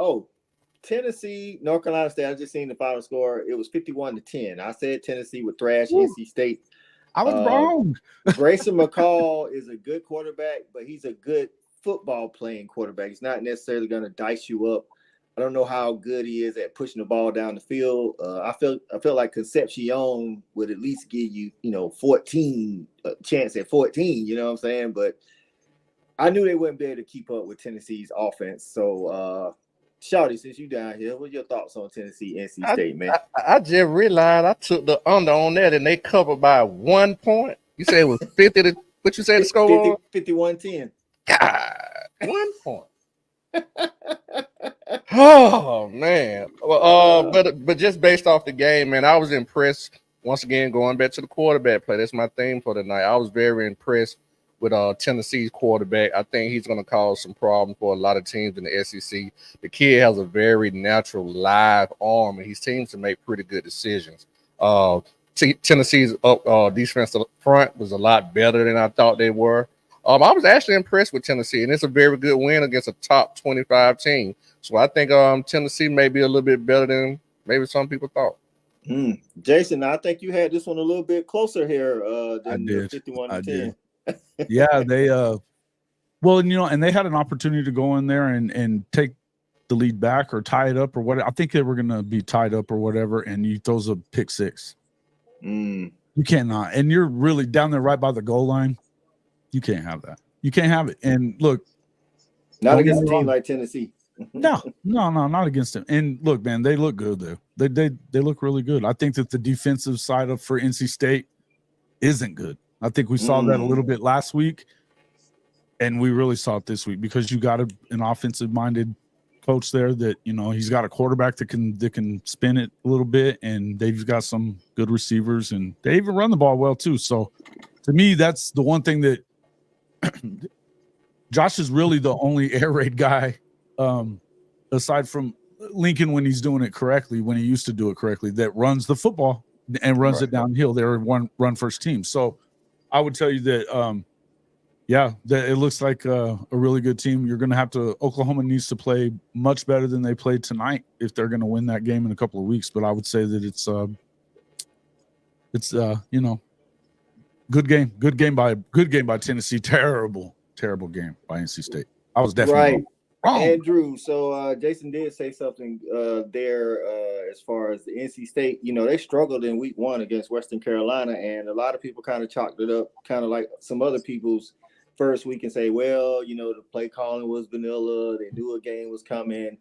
Tennessee, North Carolina State. I just seen the final score. It was 51-10. I said Tennessee would thrash NC State. I was wrong. Grayson McCall is a good quarterback, but he's a good football playing quarterback. He's not necessarily going to dice you up. I don't know how good he is at pushing the ball down the field. I feel like Concepcion would at least give you, 14 chance at 14. You know what I'm saying? But I knew they wouldn't be able to keep up with Tennessee's offense. So, Shawty, since you down here, what's your thoughts on Tennessee, NC State, man? I just realized I took the under on that, and they covered by 1 point. You said it was 50 to what you said the score was? 51-10. God, 1 point. Oh man. Well, but just based off the game, man, I was impressed. Once again, going back to the quarterback play. That's my theme for tonight. I was very impressed with Tennessee's quarterback. I think he's going to cause some problems for a lot of teams in the SEC. The kid has a very natural live arm, and he seems to make pretty good decisions. Tennessee's defensive front was a lot better than I thought they were. I was actually impressed with Tennessee, and it's a very good win against a top 25 team. So I think Tennessee may be a little bit better than maybe some people thought. Jason, I think you had this one a little bit closer here than 51-10. Yeah, they and they had an opportunity to go in there and take the lead back or tie it up or what. I think they were going to be tied up or whatever, and he throws a pick six. You cannot, and you're really down there right by the goal line. You can't have that. You can't have it. And look, not against a team like Tennessee. No, not against them. And look, man, they look good though. They look really good. I think that the defensive side for NC State isn't good. I think we saw that a little bit last week, and we really saw it this week because you got an offensive-minded coach there that he's got a quarterback that can spin it a little bit, and they've got some good receivers, and they even run the ball well too. So, to me, that's the one thing that Josh is really the only air raid guy, aside from Lincoln when he's doing it correctly, when he used to do it correctly, that runs the football and runs it downhill. They're one run first team. So I would tell you that, that it looks like a really good team. You're going to have to – Oklahoma needs to play much better than they played tonight if they're going to win that game in a couple of weeks. But I would say that it's good game by Tennessee. Terrible game by NC State. I was definitely wrong. Andrew, so Jason did say something there as far as the NC State. They struggled in week 1 against Western Carolina, and a lot of people kind of chalked it up, kind of like some other people's first week and say, well, the play calling was vanilla. They knew a game was coming.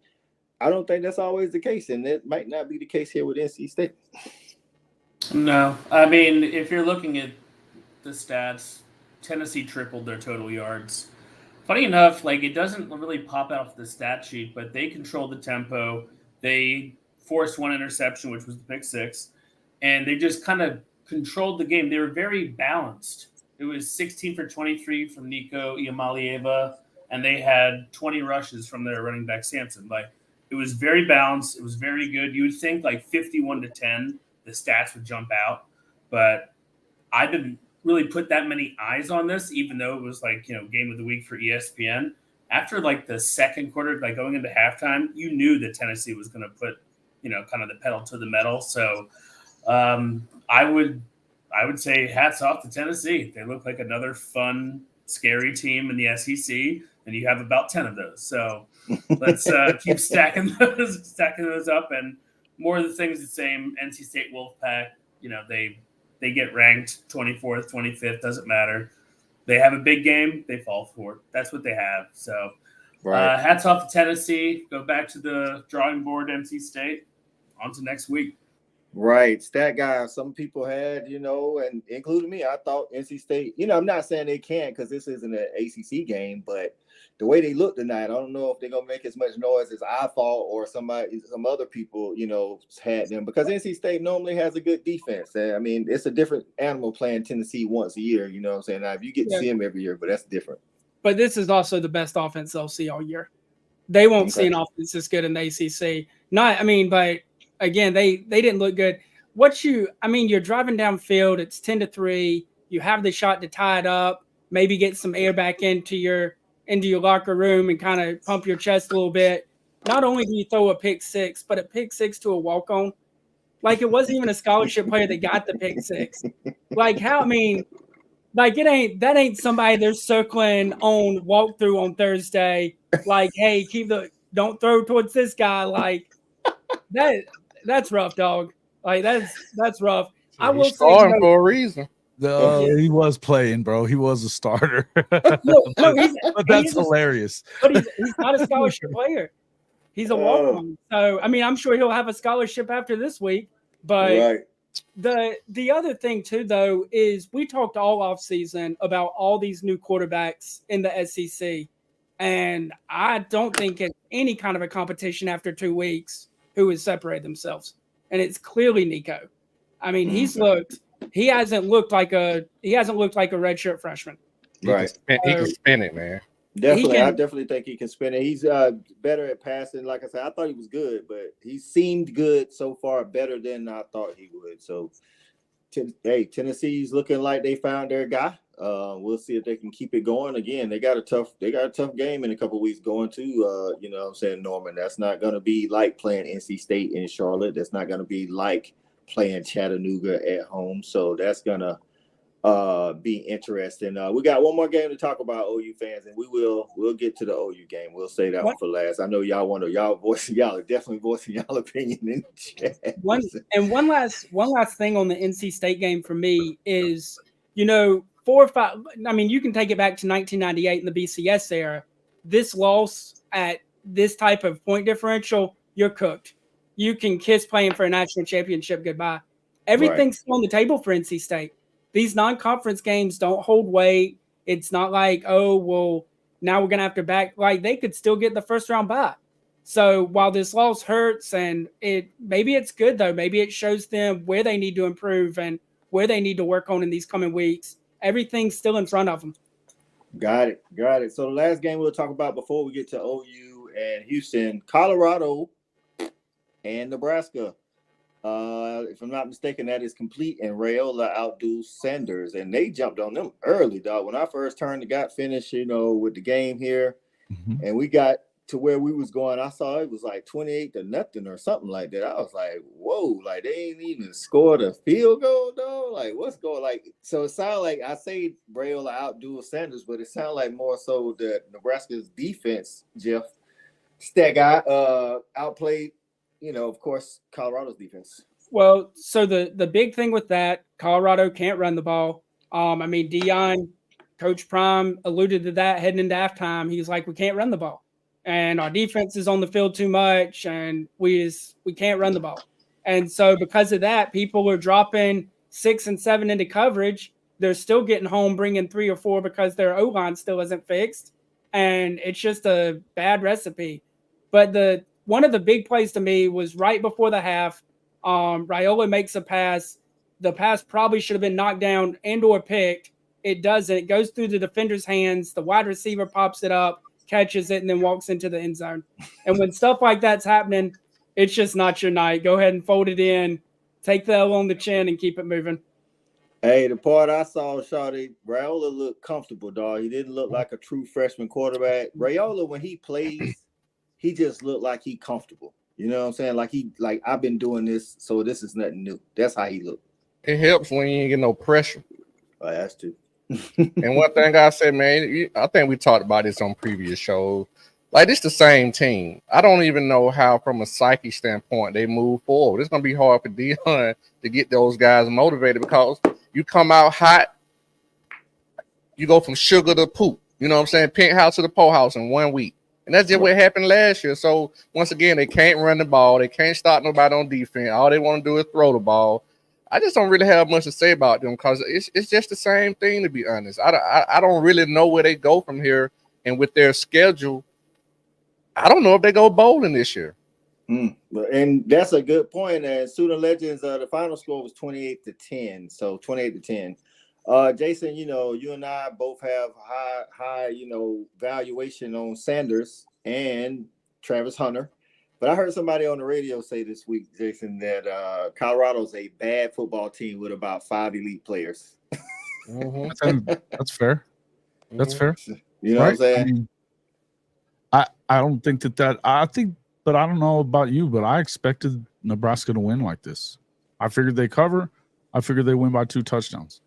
I don't think that's always the case, and it might not be the case here with NC State. No. I mean, if you're looking at the stats, Tennessee tripled their total yards. Funny enough, it doesn't really pop out of the stat sheet, but they controlled the tempo. They forced one interception, which was the pick six, and they just kind of controlled the game. They were very balanced. It was 16 for 23 from Nico Iamalieva, and they had 20 rushes from their running back Sampson. It was very balanced. It was very good. You would think 51-10, the stats would jump out, but I didn't really put that many eyes on this, even though it was game of the week for ESPN. After the second quarter, going into halftime, you knew that Tennessee was going to put, kind of the pedal to the metal. So I would say hats off to Tennessee. They look like another fun scary team in the SEC, and you have about 10 of those. So let's keep stacking those up, and more of the things the same. NC State Wolfpack, they get ranked 24th, 25th, doesn't matter. They have a big game, they fall for it. That's what they have. So hats off to Tennessee. Go back to the drawing board, NC State. On to next week. Right. Stat guys, some people had, and including me, I thought NC State, I'm not saying they can't because this isn't an ACC game, but the way they look tonight, I don't know if they're going to make as much noise as I thought or some other people, had them, because NC State normally has a good defense. I mean, it's a different animal playing Tennessee once a year, you know what I'm saying? Now, if you get to see them every year, but that's different. But this is also the best offense they'll see all year. They won't see an offense this good in the ACC. But again, they didn't look good. You're driving downfield, it's 10-3. You have the shot to tie it up, maybe get some air back into your locker room and kind of pump your chest a little bit. Not only do you throw a pick six, but a pick six to a walk-on. Like, it wasn't even a scholarship player that got the pick six. That ain't somebody they're circling on walkthrough on Thursday. Like, hey, don't throw towards this guy. Like, that's rough, dog. Like, that's rough. I will say for a reason. He was playing, bro. He was a starter. But that's hilarious. But he's not a scholarship player. He's a walk-on. So, I'm sure he'll have a scholarship after this week. But the other thing, too, though, is we talked all offseason about all these new quarterbacks in the SEC. And I don't think it's any kind of a competition after 2 weeks who has separated themselves. And it's clearly Nico. He hasn't looked like a redshirt freshman. Right. He can spin it, man. Definitely. I definitely think he can spin it. He's better at passing. Like I said, I thought he was good, but he seemed good so far, better than I thought he would. So, Tennessee's looking like they found their guy. We'll see if they can keep it going. Again, they got a tough game in a couple of weeks going to, Norman. That's not going to be like playing NC State in Charlotte. That's not going to be like playing Chattanooga at home. So that's going to be interesting. We got one more game to talk about, OU fans, and we'll get to the OU game. We'll say that one for last. I know y'all are definitely voicing y'all opinion in the chat. One last thing on the NC State game for me is, 4 or 5. You can take it back to 1998 in the BCS era. This loss at this type of point differential, you're cooked. You can kiss playing for a national championship goodbye. Everything's still on the table for NC State. These non-conference games don't hold weight. It's not like, now we're going to have to back. Like, they could still get the first round bye. So while this loss hurts, and maybe it's good, though. Maybe it shows them where they need to improve and where they need to work on in these coming weeks. Everything's still in front of them. Got it. So the last game we'll talk about before we get to OU and Houston, Colorado and Nebraska. If I'm not mistaken, that is complete, and Raiola outdo Sanders, and they jumped on them early, dog. When I first got finished, with the game here, and we got to where we was going, I saw it was like 28-0 or something like that. I was like, whoa, like they ain't even scored a field goal, dog. Like, what's going like? So it sounded like I say Raiola outdo Sanders, but it sounded like more so that Nebraska's defense, Jeff, stat guy, outplayed, of course, Colorado's defense. Well, so the big thing with that, Colorado can't run the ball. Deion, Coach Prime alluded to that heading into halftime. He's like, we can't run the ball. And our defense is on the field too much, and we can't run the ball. And so because of that, people are dropping 6 and 7 into coverage. They're still getting home, bringing 3 or 4 because their O-line still isn't fixed. And it's just a bad recipe. But one of the big plays to me was right before the half. Raiola makes a pass. The pass probably should have been knocked down and or picked. It doesn't. It goes through the defender's hands. The wide receiver pops it up, catches it, and then walks into the end zone. And when stuff like that's happening, it's just not your night. Go ahead and fold it in, take the L on the chin, and keep it moving. Hey, the part I saw, Shawty, Raiola looked comfortable, dog. He didn't look like a true freshman quarterback. Raiola, when he plays, he just looked like he comfortable. You know what I'm saying? Like I've been doing this, so this is nothing new. That's how he looked. It helps when you ain't get no pressure. Oh, that's true. And one thing I said, man, I think we talked about this on previous shows. Like, this the same team. I don't even know how, from a psyche standpoint, they move forward. It's gonna be hard for Dion to get those guys motivated because you come out hot, you go from sugar to poop. You know what I'm saying? Penthouse to the pole house in 1 week. And that's just what happened last year. So once again, they can't run the ball, they can't stop nobody on defense. All they want to do is throw the ball. I just don't really have much to say about them because it's just the same thing, to be honest. I don't really know where they go from here, and with their schedule, I don't know if they go bowling this year. And that's a good point. And Student Legends, the final score was 28-10. So 28-10. Jason, you and I both have high, valuation on Sanders and Travis Hunter. But I heard somebody on the radio say this week, Jason, that Colorado's a bad football team with about 5 elite players. That's fair. That's fair. You know what I'm saying? I don't think that I think, but I don't know about you, but I expected Nebraska to win like this. I figured they cover. I figured they win by 2 touchdowns.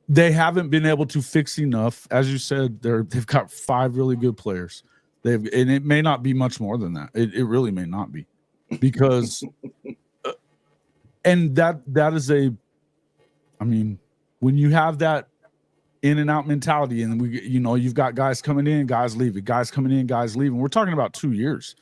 They haven't been able to fix enough. As you said, they've got 5 really good players. And it may not be much more than that. It really may not be, because and that is when you have that in and out mentality, and you've got guys coming in, guys leaving, guys coming in, guys leaving. We're talking about 2 years,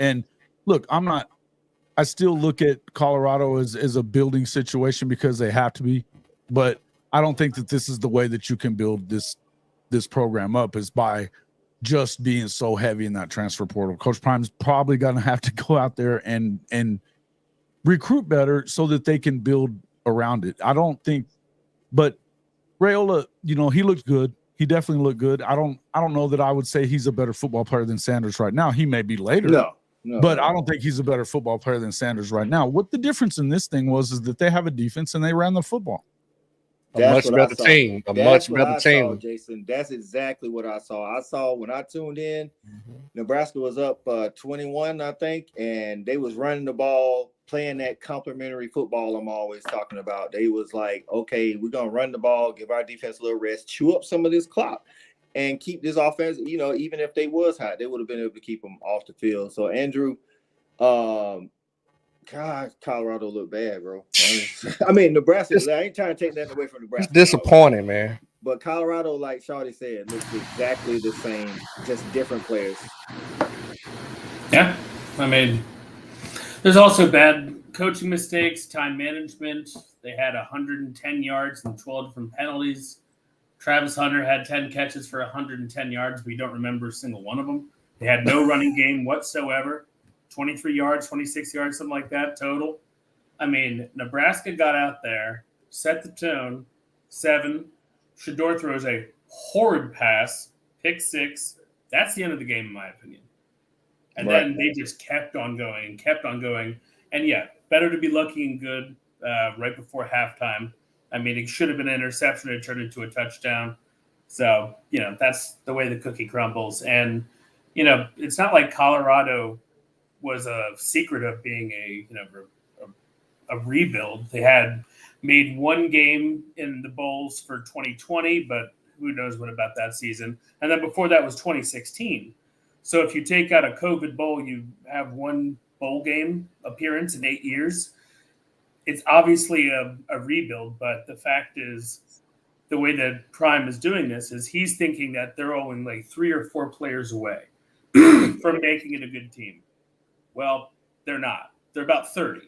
and look, I still look at Colorado as a building situation because they have to be, but I don't think that this is the way that you can build this program up, is by just being so heavy in that transfer portal. Coach Prime's probably going to have to go out there and recruit better so that they can build around it. I don't think, but Raiola, he looked good. He definitely looked good. I don't know that I would say he's a better football player than Sanders right now. He may be later. No. But I don't think he's a better football player than Sanders right now. What the difference in this thing is that they have a defense and they ran the football. A much better team. Jason. That's exactly what I saw. I saw when I tuned in, Nebraska was up 21, I think, and they was running the ball, playing that complementary football I'm always talking about. They was like, okay, we're going to run the ball, give our defense a little rest, chew up some of this clock, and keep this offense, even if they was hot, they would have been able to keep them off the field. So, Andrew, God, Colorado look bad, bro. Nebraska, I ain't trying to take that away from Nebraska. It's disappointing, man. But Colorado, like Shawty said, looks exactly the same, just different players. Yeah. There's also bad coaching mistakes, time management. They had 110 yards and 12 different penalties. Travis Hunter had 10 catches for 110 yards. We don't remember a single one of them. They had no running game whatsoever. 23 yards, 26 yards, something like that total. Nebraska got out there, set the tone, 7. Shador throws a horrid pass, pick 6. That's the end of the game, in my opinion. And then they just kept on going. And yeah, better to be lucky and good right before halftime. It should have been an interception. It turned into a touchdown. So, that's the way the cookie crumbles. And, it's not like Colorado was a secret of being a rebuild. They had made 1 game in the bowls for 2020, but who knows what about that season. And then before that was 2016. So if you take out a COVID bowl, you have 1 bowl game appearance in 8 years. It's obviously a rebuild, but the fact is the way that Prime is doing this is he's thinking that they're only like 3 or 4 players away from making it a good team. Well, they're not. They're about 30.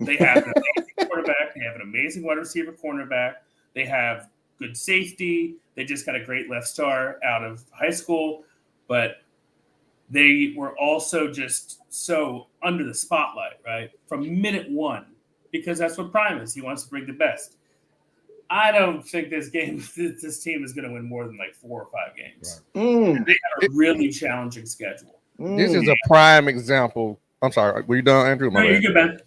They have an amazing quarterback. They have an amazing wide receiver cornerback. They have good safety. They just got a great left star out of high school. But they were also just so under the spotlight, right? From minute 1, because that's what Prime is. He wants to bring the best. I don't think this team is going to win more than like 4 or 5 games. Right. They have a really challenging schedule. This is a prime example. I'm sorry. Were you done, Andrew? No, you're good, man.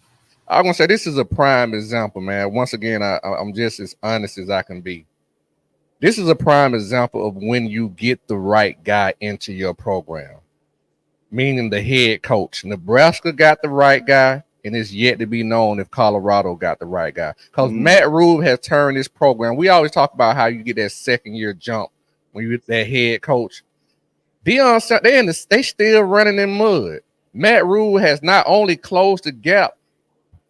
I'm going to say this is a prime example, man. Once again, I'm just as honest as I can be. This is a prime example of when you get the right guy into your program, meaning the head coach. Nebraska got the right guy and it's yet to be known if Colorado got the right guy. Because Matt Rule has turned this program. We always talk about how you get that second year jump when you're that head coach. They still running in mud. Matt Rule has not only closed the gap,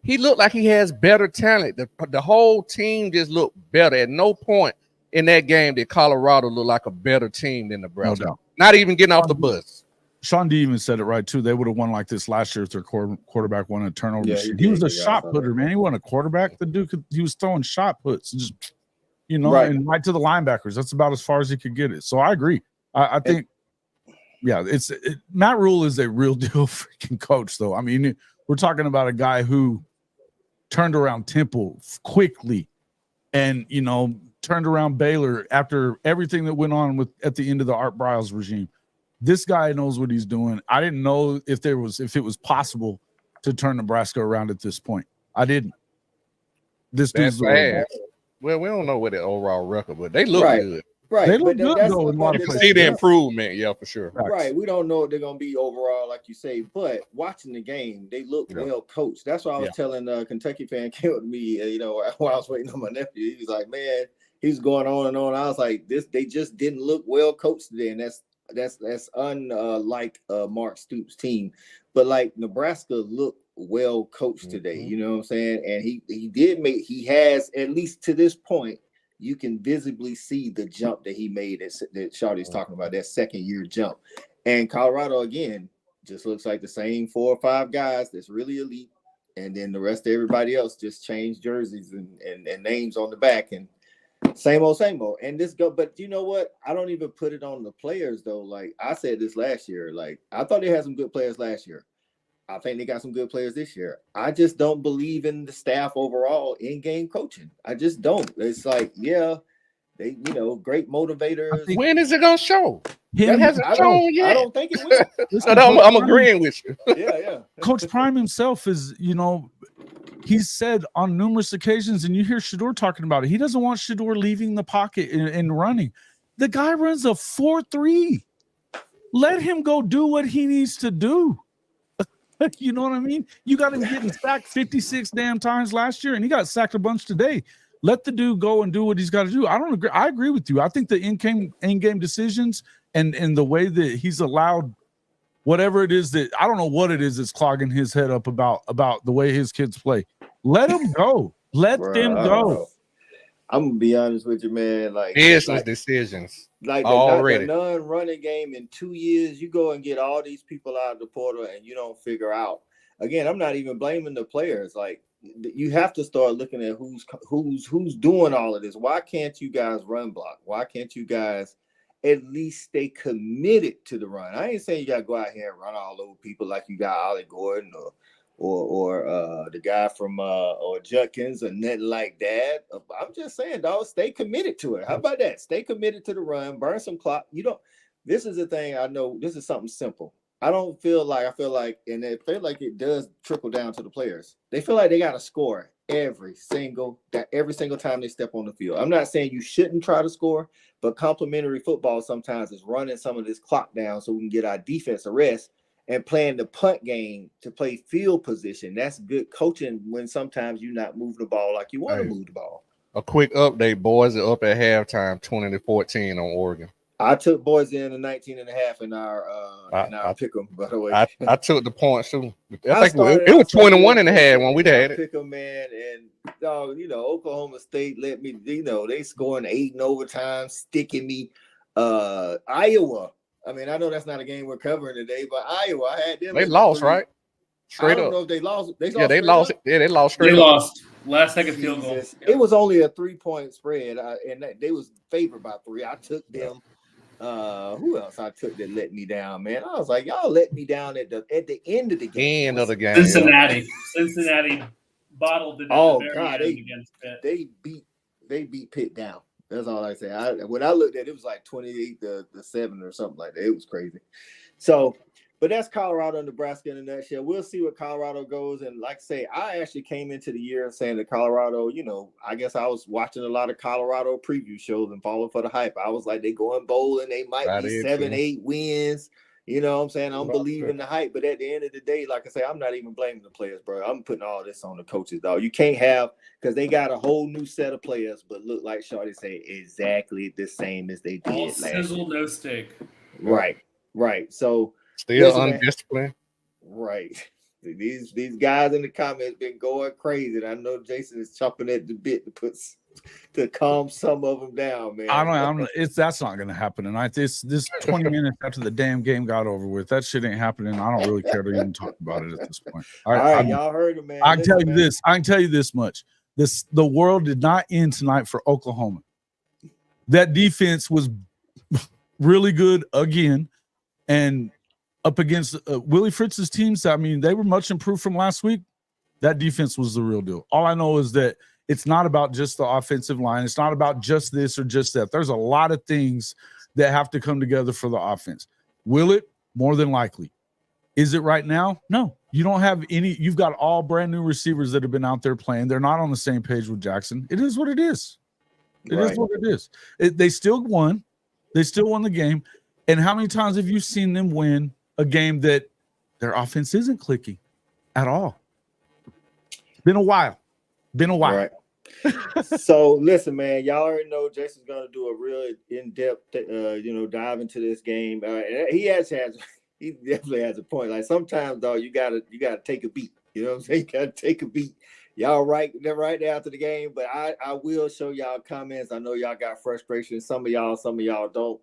he looked like he has better talent. The whole team just looked better. At no point in that game did Colorado look like a better team than Nebraska. No. Not even getting off the bus. Sean D even said it right too. They would have won like this last year if their quarterback won a turnover. Yeah, he was a shot putter, man. He wasn't a quarterback. The dude he was throwing shot puts, just and right to the linebackers. That's about as far as he could get it. So I agree. I think, Matt Rule is a real deal freaking coach, though. I mean, we're talking about a guy who turned around Temple quickly, and turned around Baylor after everything that went on at the end of the Art Briles regime. This guy knows what he's doing. I didn't know if it was possible to turn Nebraska around at this point. I didn't. This dude's bad. Well, we don't know what the overall record, but they look good. Right. They look good though. You can see the improvement, for sure. Right. We don't know what they're gonna be overall, like you say, but watching the game, they look well coached. That's why I was telling a Kentucky fan came with me, while I was waiting on my nephew. He was like, man, he was going on and on. I was like, they just didn't look well coached today, and that's unlike Mark Stoops' team. But like Nebraska looked well coached today, you know what I'm saying? And he has, at least to this point, you can visibly see the jump that he made that Shawty's talking about, that second year jump. And Colorado, again, just looks like the same 4 or 5 guys that's really elite. And then the rest of everybody else just changed jerseys and names on the back, and same old. And but you know what? I don't even put it on the players though. Like I said this last year, like I thought they had some good players last year. I think they got some good players this year. I just don't believe in the staff overall in-game coaching. I just don't. It's like, they, great motivators. When is it gonna show? That hasn't shown yet. I don't think it will. I'm agreeing with you. Yeah. Coach Prime himself is, he's said on numerous occasions, and you hear Shedeur talking about it, he doesn't want Shedeur leaving the pocket and running. The guy runs a 4.3. Let him go do what he needs to do. You know what I mean? You got him getting sacked 56 damn times last year, and he got sacked a bunch today. Let the dude go and do what he's got to do. I don't agree. I agree with you. I think the in-game decisions and the way that he's allowed whatever it is that I don't know what it is that's clogging his head up about the way his kids play. Let them go. Let them go. I'm gonna be honest with you, man. Like business decisions. Like already the non-running game in 2 years, you go and get all these people out of the portal, and you don't figure out. Again, I'm not even blaming the players. Like you have to start looking at who's doing all of this. Why can't you guys run block? Why can't you guys at least stay committed to the run? I ain't saying you gotta go out here and run all over people like you got Ollie Gordon or the guy from or Watkins or nothing like that. I'm just saying, dog, stay committed to it. How about that? Stay committed to the run, burn some clock. This is the thing. I know this is something simple. I feel like, and it feel like it does trickle down to the players. They feel like they got to score every single time they step on the field. I'm not saying you shouldn't try to score, but complimentary football sometimes is running some of this clock down so we can get our defense a rest and playing the punt game to play field position. That's good coaching when sometimes you're not moving the ball like you want to move the ball. A quick update, boys are up at halftime 20-14 on Oregon. I took boys in a 19.5 in our pick 'em, by the way. I took the points too. I think it was 21.5 when we had it. Pick 'em, man, and dog, Oklahoma State let me, they scoring 8 in overtime, sticking me. Iowa. I mean, I know that's not a game we're covering today, but Iowa, I had them. They lost, right? Straight up. I don't know if they lost. They lost. Yeah, they lost straight up. They lost. Last second field goal. It was only a 3-point spread, and they was favored by 3. I took them. Who else I took that let me down, man? I was like, y'all let me down at the end of the game. End of the game. Cincinnati bottled it. Oh God, they beat Pitt down. That's all I say. When I looked at it, it was like 28-7 or something like that. It was crazy. So, but that's Colorado and Nebraska in a nutshell. We'll see what Colorado goes. And like I say, I actually came into the year saying that Colorado, I guess I was watching a lot of Colorado preview shows and falling for the hype. I was like, they going bowling. They might be 7-8 wins. You know what I'm saying? I'm believing the hype, but at the end of the day, like I say, I'm not even blaming the players, bro. I'm putting all this on the coaches, dog. You can't have, because they got a whole new set of players, but look like Shawty say exactly the same as they did All last sizzle, year. no steak. Right. So still listen, undisciplined. Right. These guys in the comments been going crazy. And I know Jason is chopping at the bit to calm some of them down, man. That's not going to happen tonight. This 20 minutes after the damn game got over with, that shit ain't happening. I don't really care to even talk about it at this point. All right, y'all heard it, man. I can tell you this much. The world did not end tonight for Oklahoma. That defense was really good again, and up against Willie Fritz's teams, I mean, they were much improved from last week. That defense was the real deal. All I know is that it's not about just the offensive line. It's not about just this or just that. There's a lot of things that have to come together for the offense. Will it? More than likely. Is it right now? No. You don't have any. You've got all brand new receivers that have been out there playing. They're not on the same page with Jackson. It is what it is. It is what it is. They still won. They still won the game. And how many times have you seen them win a game that their offense isn't clicking at all? Been a while. Right. So listen, man, y'all already know Jason's gonna do a real in-depth dive into this game. And he definitely has a point. Like sometimes, dog, you gotta take a beat. You know what I'm saying? You gotta take a beat. Y'all right after the game, but I will show y'all comments. I know y'all got frustration. Some of y'all don't.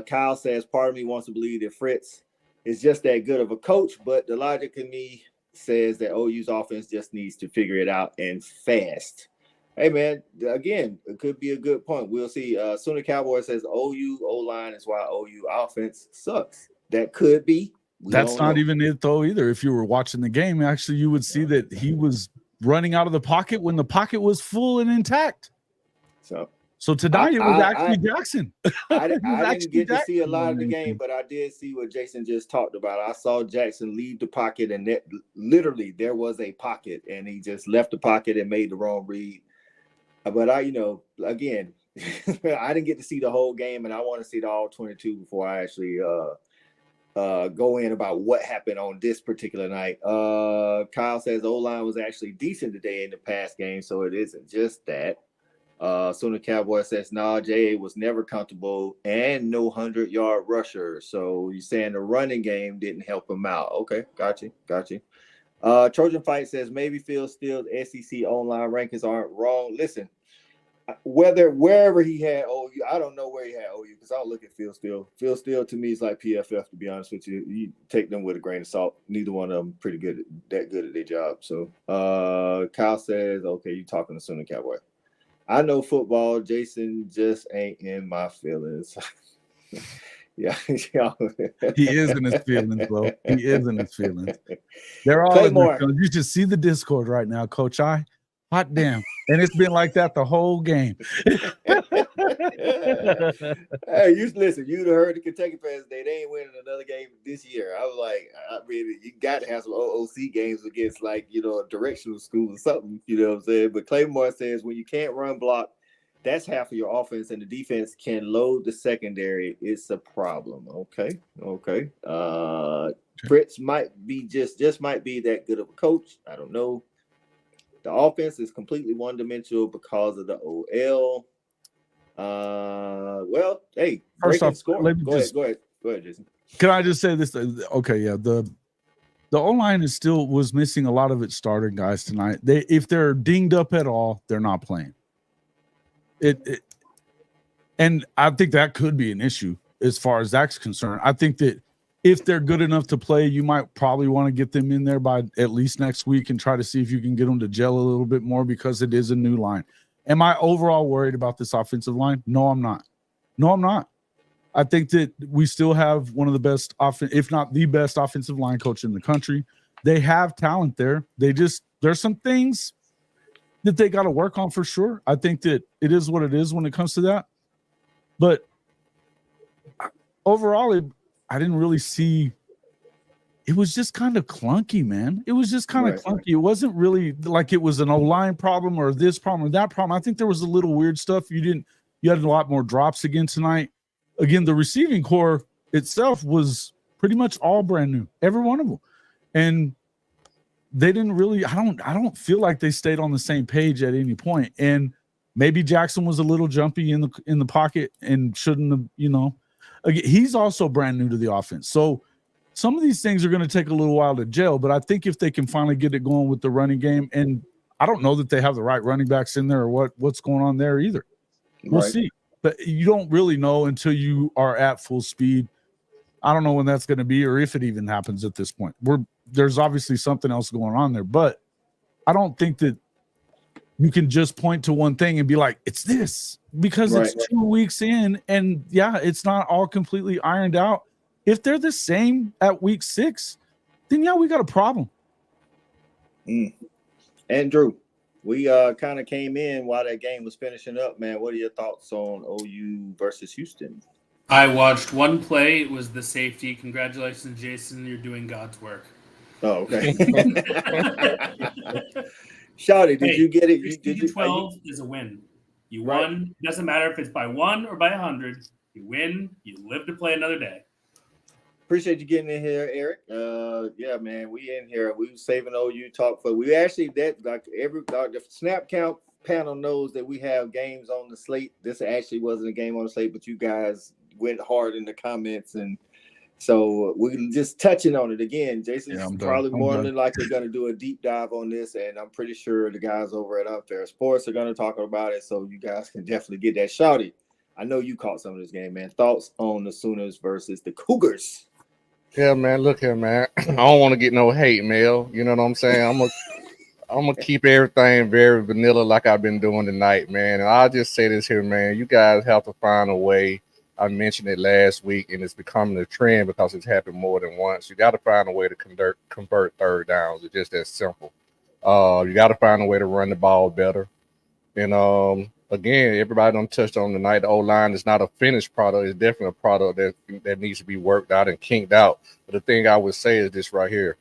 Kyle says, part of me wants to believe that Fritz is just that good of a coach, but the logic in me says that OU's offense just needs to figure it out and fast. Hey, man, again, it could be a good point. We'll see. Sooner Cowboy says OU O-line is why OU offense sucks. That could be. That's not even it, though, either. If you were watching the game, actually, you would see that he was running out of the pocket when the pocket was full and intact. So tonight it was actually Jackson. I didn't get to see a lot of the game, but I did see what Jason just talked about. I saw Jackson leave the pocket, and literally there was a pocket, and he just left the pocket and made the wrong read. But again, I didn't get to see the whole game, and I want to see the all 22 before I actually go in about what happened on this particular night. Kyle says O-line was actually decent today in the past game, so it isn't just that. Sooner Cowboy says, nah, J.A. was never comfortable and no 100-yard rusher. So you're saying the running game didn't help him out. Okay, got you. Trojan Fight says, maybe Phil Steele's SEC online rankings aren't wrong. Listen, wherever he had OU, I don't know where he had OU because I'll look at Phil Steele. Phil Steele to me is like PFF, to be honest with you. You take them with a grain of salt. Neither one of them pretty good at their job. So Kyle says, okay, you talking to Sooner Cowboy. I know football. Jason just ain't in my feelings. Yeah. He is in his feelings, bro. He is in his feelings. They're all in their feelings. You should see the Discord right now, Coach. Hot damn. And it's been like that the whole game. Hey, you'd have heard the Kentucky fans today. They ain't winning another game this year. I was like, I mean, you got to have some OOC games against a directional school or something, you know what I'm saying? But Claymore says when you can't run block, that's half of your offense, and the defense can load the secondary. It's a problem. Okay. Fritz might be just might be that good of a coach. I don't know. The offense is completely one-dimensional because of the OL. Well, hey, first off, score. Go ahead, Jason. Can I just say this? Okay, yeah, the O-line was missing a lot of its starting guys tonight. If they're dinged up at all, they're not playing. And I think that could be an issue as far as that's concerned. I think that if they're good enough to play, you might probably want to get them in there by at least next week and try to see if you can get them to gel a little bit more because it is a new line. Am I overall worried about this offensive line? No, I'm not. I think that we still have one of the best, if not the best offensive line coach in the country. They have talent there. There's some things that they got to work on for sure. I think that it is what it is when it comes to that. But overall, I didn't really see. It was just kind of clunky, man. It was just kind of clunky. It wasn't really like it was an O-line problem or this problem or that problem. I think there was a little weird stuff. You had a lot more drops again tonight. Again, the receiving core itself was pretty much all brand new, every one of them. And they didn't really, I don't feel like they stayed on the same page at any point. And maybe Jackson was a little jumpy in the pocket and shouldn't have, you know. Again, he's also brand new to the offense. So some of these things are going to take a little while to gel, but I think if they can finally get it going with the running game, and I don't know that they have the right running backs in there or what's going on there either. We'll see. But you don't really know until you are at full speed. I don't know when that's going to be or if it even happens at this point. There's obviously something else going on there, but I don't think that you can just point to one thing and be like, it's this, because it's 2 weeks in, and yeah, it's not all completely ironed out. If they're the same at week 6, then yeah, we got a problem. Andrew, we kind of came in while that game was finishing up, man. What are your thoughts on OU versus Houston? I watched one play. It was the safety. Congratulations, Jason. You're doing God's work. Oh, okay. Shouty, did you get it? Did you 12 is a win. You won. It doesn't matter if it's by 1 or by 100. You win. You live to play another day. Appreciate you getting in here, Eric. Yeah, man, we in here. We saving OU talk for. We actually the snap count panel knows that we have games on the slate. This actually wasn't a game on the slate, but you guys went hard in the comments, and so we're just touching on it again. Jason's probably more than likely going to do a deep dive on this, and I'm pretty sure the guys over at Unfair Sports are going to talk about it, so you guys can definitely get that. Shouty, I know you caught some of this game, man. Thoughts on the Sooners versus the Cougars? Yeah, man. Look here, man. I don't want to get no hate mail. You know what I'm saying? I'm gonna keep everything very vanilla like I've been doing tonight, man. And I'll just say this here, man. You guys have to find a way. I mentioned it last week, and it's becoming a trend because it's happened more than once. You got to find a way to convert third downs. It's just that simple. You got to find a way to run the ball better. And again, everybody done touched on tonight. The O-line is not a finished product. It's definitely a product that needs to be worked out and kinked out. But the thing I would say is this right here.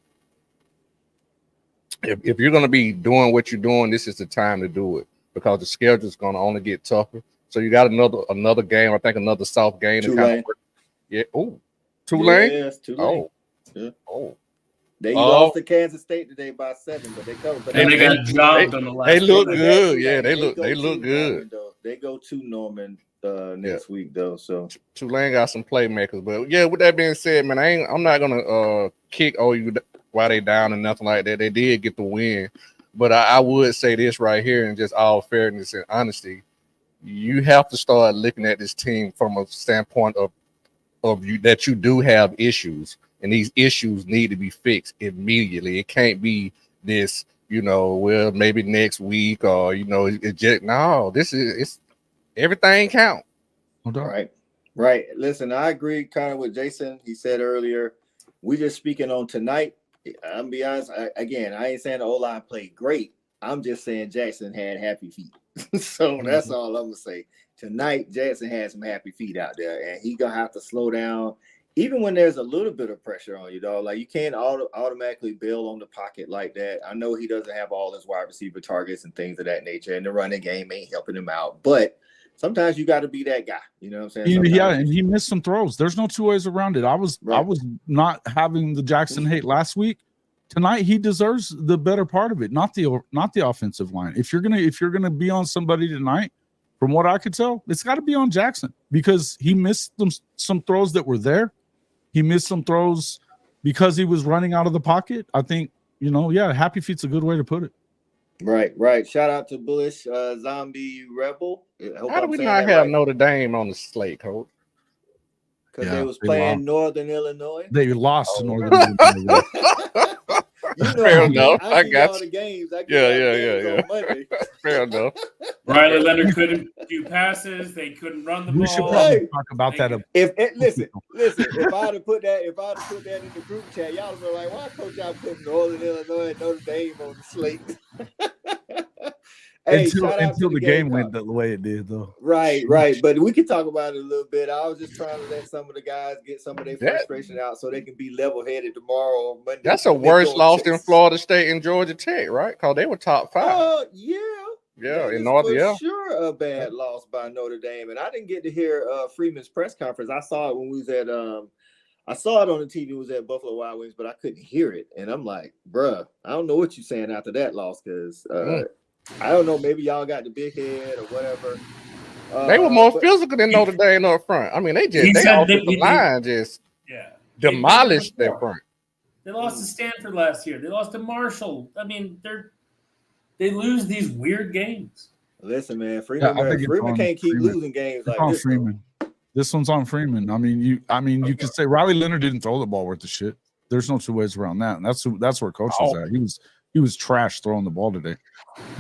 If you're going to be doing what you're doing, this is the time to do it, because the schedule is going to only get tougher. So you got another game. I think another soft game. Tulane. Yeah. Oh, Tulane. Yes, Tulane. Oh, yeah. Oh. They lost to Kansas State today by 7, but they covered. But they got jobbed on the last. They look game. good. Yeah, they look good. Norman, they go to Norman next week though. So Tulane got some playmakers, but yeah. With that being said, man, I'm not gonna kick OU while they down and nothing like that. They did get the win, but I would say this right here, and just all fairness and honesty, you have to start looking at this team from a standpoint of you that you do have issues. And these issues need to be fixed immediately. It can't be this, well, maybe next week or, it's just, no, it's everything count. Right. Listen, I agree kind of with Jason. He said earlier, we just speaking on tonight. I'm be honest, I ain't saying the O-line played great. I'm just saying Jackson had happy feet. So that's all I'm going to say. Tonight, Jackson had some happy feet out there, and he going to have to slow down. Even when there's a little bit of pressure on you, dog, like you can't automatically bail on the pocket like that. I know he doesn't have all his wide receiver targets and things of that nature, and the running game ain't helping him out. But sometimes you got to be that guy. You know what I'm saying? Yeah, and he missed some throws. There's no two ways around it. I was not having the Jackson hate last week. Tonight he deserves the better part of it, not the offensive line. If you're gonna be on somebody tonight, from what I could tell, it's got to be on Jackson, because he missed some throws that were there. He missed some throws because he was running out of the pocket. I think, happy feet's a good way to put it. Right. Shout out to Bullish Zombie Rebel. How do we not have Notre Dame on the slate, Coach? Because they was playing Northern Illinois. They lost to Northern Illinois. Fair enough. I got all the games. Yeah. On Monday. Fair enough. Riley Leonard couldn't do passes. They couldn't run the ball. We should probably talk about that. Listen. If I'd have put that in the group chat, y'all would be like, "Why coach y'all putting Northern Illinois and Notre Dame on the slate?" Until the game went the way it did, though. Right. But we can talk about it a little bit. I was just trying to let some of the guys get some of their frustration out so they can be level-headed tomorrow or Monday. That's a worse loss than Florida State and Georgia Tech, right? Because they were top 5. Yeah, in North, sure a bad loss by Notre Dame. And I didn't get to hear Freeman's press conference. I saw it when we was at I saw it on the TV. It was at Buffalo Wild Wings, but I couldn't hear it. And I'm like, bruh, I don't know what you're saying after that loss, because I don't know. Maybe y'all got the big head or whatever. They were more physical than Notre Dame up front. I mean, they offensive line just demolished their front. They lost to Stanford last year. They lost to Marshall. I mean, they lose these weird games. Listen, man, Freeman can't keep losing games like this. Freeman. This one's on Freeman. I mean, you could say Riley Leonard didn't throw the ball worth of shit. There's no two ways around that. And that's where Coach was at. He was trash throwing the ball today.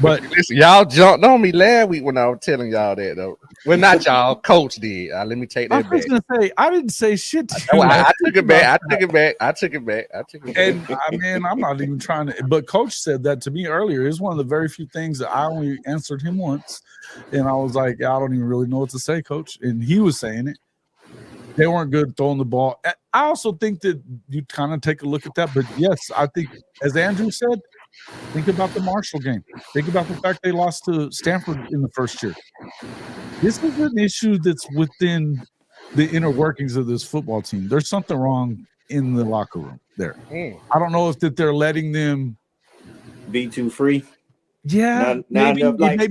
But listen, y'all jumped on me last week when I was telling y'all that, though. Well, not y'all, Coach did. Let me take that back. I was gonna say I didn't say shit to you. I took it back. And I mean, I'm not even trying to. But Coach said that to me earlier. It's one of the very few things that I only answered him once, and I was like, I don't even really know what to say, Coach. And he was saying it. They weren't good throwing the ball. I also think that you kind of take a look at that. But yes, I think, as Andrew said, think about the Marshall game. Think about the fact they lost to Stanford in the first year. This is an issue that's within the inner workings of this football team. There's something wrong in the locker room there. I don't know if that they're letting them be too free. Yeah, maybe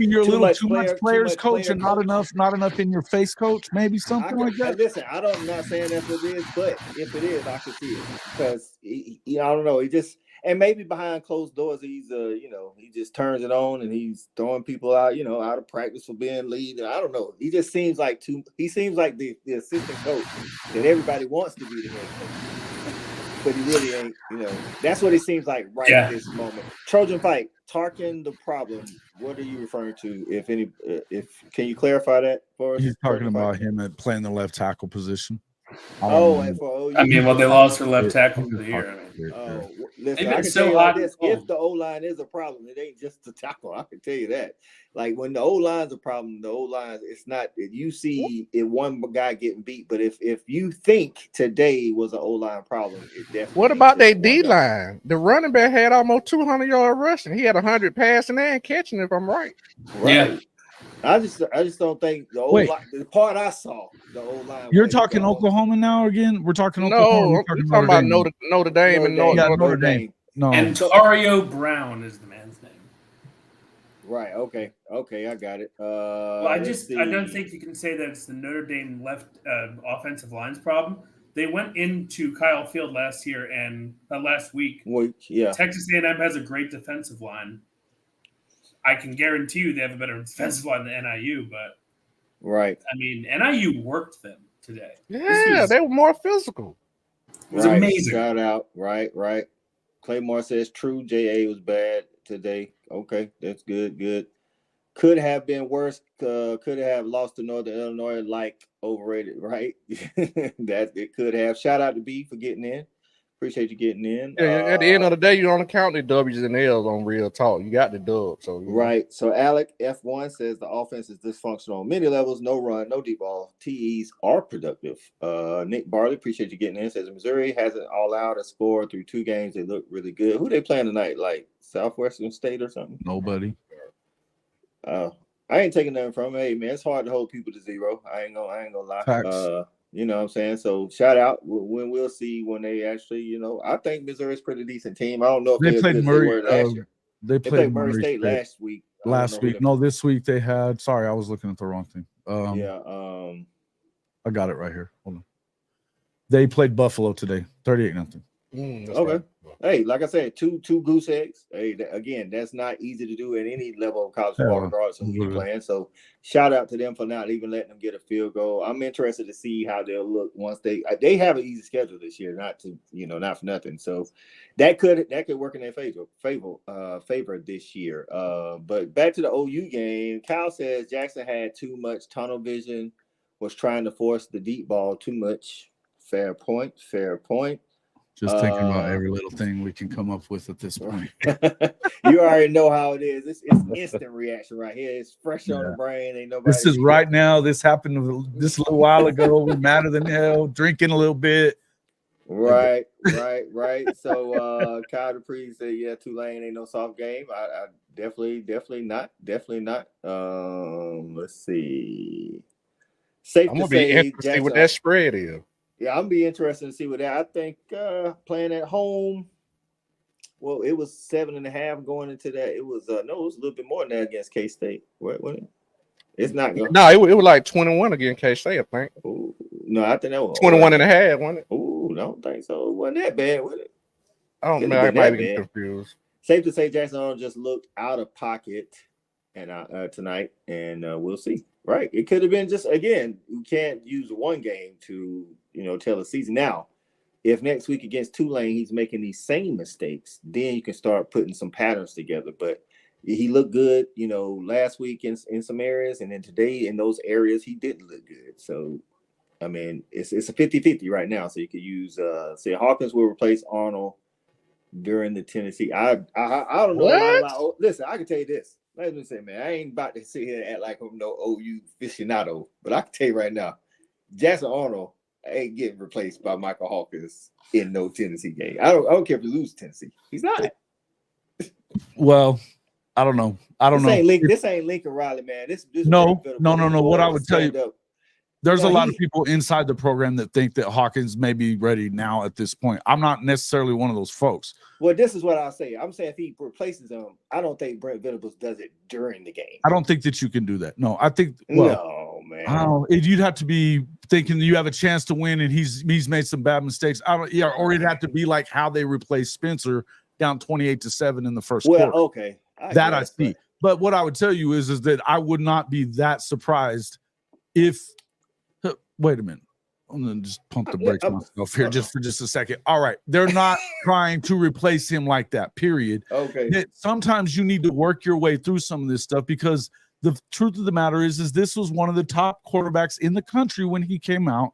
you're a little too much players coach and not enough in your face coach. Maybe something like that. Listen, I'm not saying that's what it is, but if it is, I can see it, because I don't know. He just, and maybe behind closed doors, he's he just turns it on and he's throwing people out, out of practice for being lead. I don't know. He just seems like the assistant coach that everybody wants to be the head coach, but he really ain't. That's what it seems like at this moment. Trojan Fight. Tarkin the problem. What are you referring to? If any, can you clarify that for us? He's talking about him at playing the left tackle position. They lost for left tackle for the year. Listen, I can tell you like this: if the O-line is a problem, it ain't just the tackle. I can tell you that. Like when the O-line's a problem, the O-line, it's not. You see it one guy getting beat, but if you think today was an O-line problem, it definitely. What about their D-line? The running back had almost 200 yard rushing. He had 100 passing and catching, if I'm right. Yeah. I just don't think the O-line, the part I saw, the O-line. You're talking Oklahoma now again? We're talking Oklahoma. No, we're talking about Notre Dame and Notre Dame. No. And Tario Brown is the man's name. Right. Okay. I got it. I don't think you can say that it's the Notre Dame left offensive line's problem. They went into Kyle Field last year and last week. Texas A&M has a great defensive line. I can guarantee you they have a better defensive line than NIU, but I mean, NIU worked them today. Yeah, they were more physical. It was amazing. Shout out. Right. Claymore says true. JA was bad today. Okay, that's good. Could have been worse. Could have lost to Northern Illinois. Like overrated, right? That it could have. Shout out to B for getting in. Appreciate you getting in. At the end of the day, you don't count the W's and L's on Real Talk. You got the dub. Right. So Alec F1 says the offense is dysfunctional on many levels. No run, no deep ball. TEs are productive. Nick Barley, appreciate you getting in. Says Missouri hasn't all out a score through 2 games. They look really good. Who they playing tonight? Like Southwestern State or something? Nobody. I ain't taking nothing from it. Hey man, it's hard to hold people to 0. I ain't gonna lie. Facts. You know what I'm saying? So shout out when we'll see when they actually, I think Missouri's a pretty decent team. I don't know if they played Murray last year. They played Murray State last week. No, this week they had. Sorry, I was looking at the wrong thing. I got it right here. Hold on. They played Buffalo today, 38-0. Okay. Right. Hey, like I said, two goose eggs. Hey, again, that's not easy to do at any level of college football, regardless of who you're playing. So, shout out to them for not even letting them get a field goal. I'm interested to see how they'll look once they have an easy schedule this year. Not for nothing. So, that could work in their favor this year. But back to the OU game, Kyle says Jackson had too much tunnel vision, was trying to force the deep ball too much. Fair point. Just thinking about every little thing we can come up with at this point. You already know how it is. It's instant reaction right here. It's fresh on the brain. Ain't nobody. This is right now. This happened this a little while ago. We're madder than hell. Drinking a little bit. Right. So Kyle Dupree said, "Yeah, Tulane ain't no soft game." I definitely not. Let's see. Safe I'm to gonna say, be interested what that spread is. Yeah, I'm be interested to see what that. I think playing at home. Well, it was 7.5 going into that. It was no, it was a little bit more than that against K-State. What? It's not going. No, it was like 21 against K-State, I think. Ooh, no, I think that was 21 and a half, wasn't it? Oh, don't think so. It wasn't that bad, was it? I don't know. I might be confused. Safe to say Jackson Arnold just looked out of pocket and tonight, and we'll see. Right? It could have been just, again, you can't use one game to, tell a season. Now, if next week against Tulane he's making these same mistakes, then you can start putting some patterns together. But he looked good, last week in some areas, and then today in those areas he didn't look good. So, I mean, it's a 50-50 right now. So you could use say Hawkins will replace Arnold during the Tennessee. I don't know a lot about. Listen, I can tell you this. Let me say, man, I ain't about to sit here and act like I'm no OU aficionado, but I can tell you right now, Jackson Arnold ain't getting replaced by Michael Hawkins in no Tennessee game. I don't care if we lose Tennessee. He's not. Well, I don't know. This ain't Lincoln Riley, man. This no. What I would tell you, there's a lot of people inside the program that think that Hawkins may be ready now at this point. I'm not necessarily one of those folks. Well, this is what I'll say. I'm saying if he replaces him, I don't think Brent Venables does it during the game. I don't think that you can do that. No, I think no, man. You'd have to be thinking you have a chance to win, and he's made some bad mistakes. Or it'd have to be like how they replaced Spencer down 28-7 in the first quarter. Okay, I see. But what I would tell you is that I would not be that surprised if. Wait a minute. I'm gonna just pump the brakes myself here just for a second. All right, they're not trying to replace him like that. Period. Okay. Sometimes you need to work your way through some of this stuff because the truth of the matter is this was one of the top quarterbacks in the country when he came out,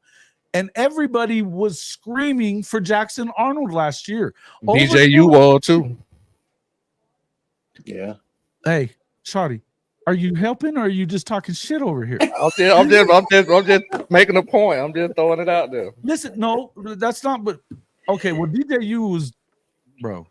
and everybody was screaming for Jackson Arnold last year. BJU was too. Yeah. Hey, Shawty. Are you helping or are you just talking shit over here? I'm just making a point. I'm just throwing it out there. Listen, no, that's not. But okay, well, DJU was, bro.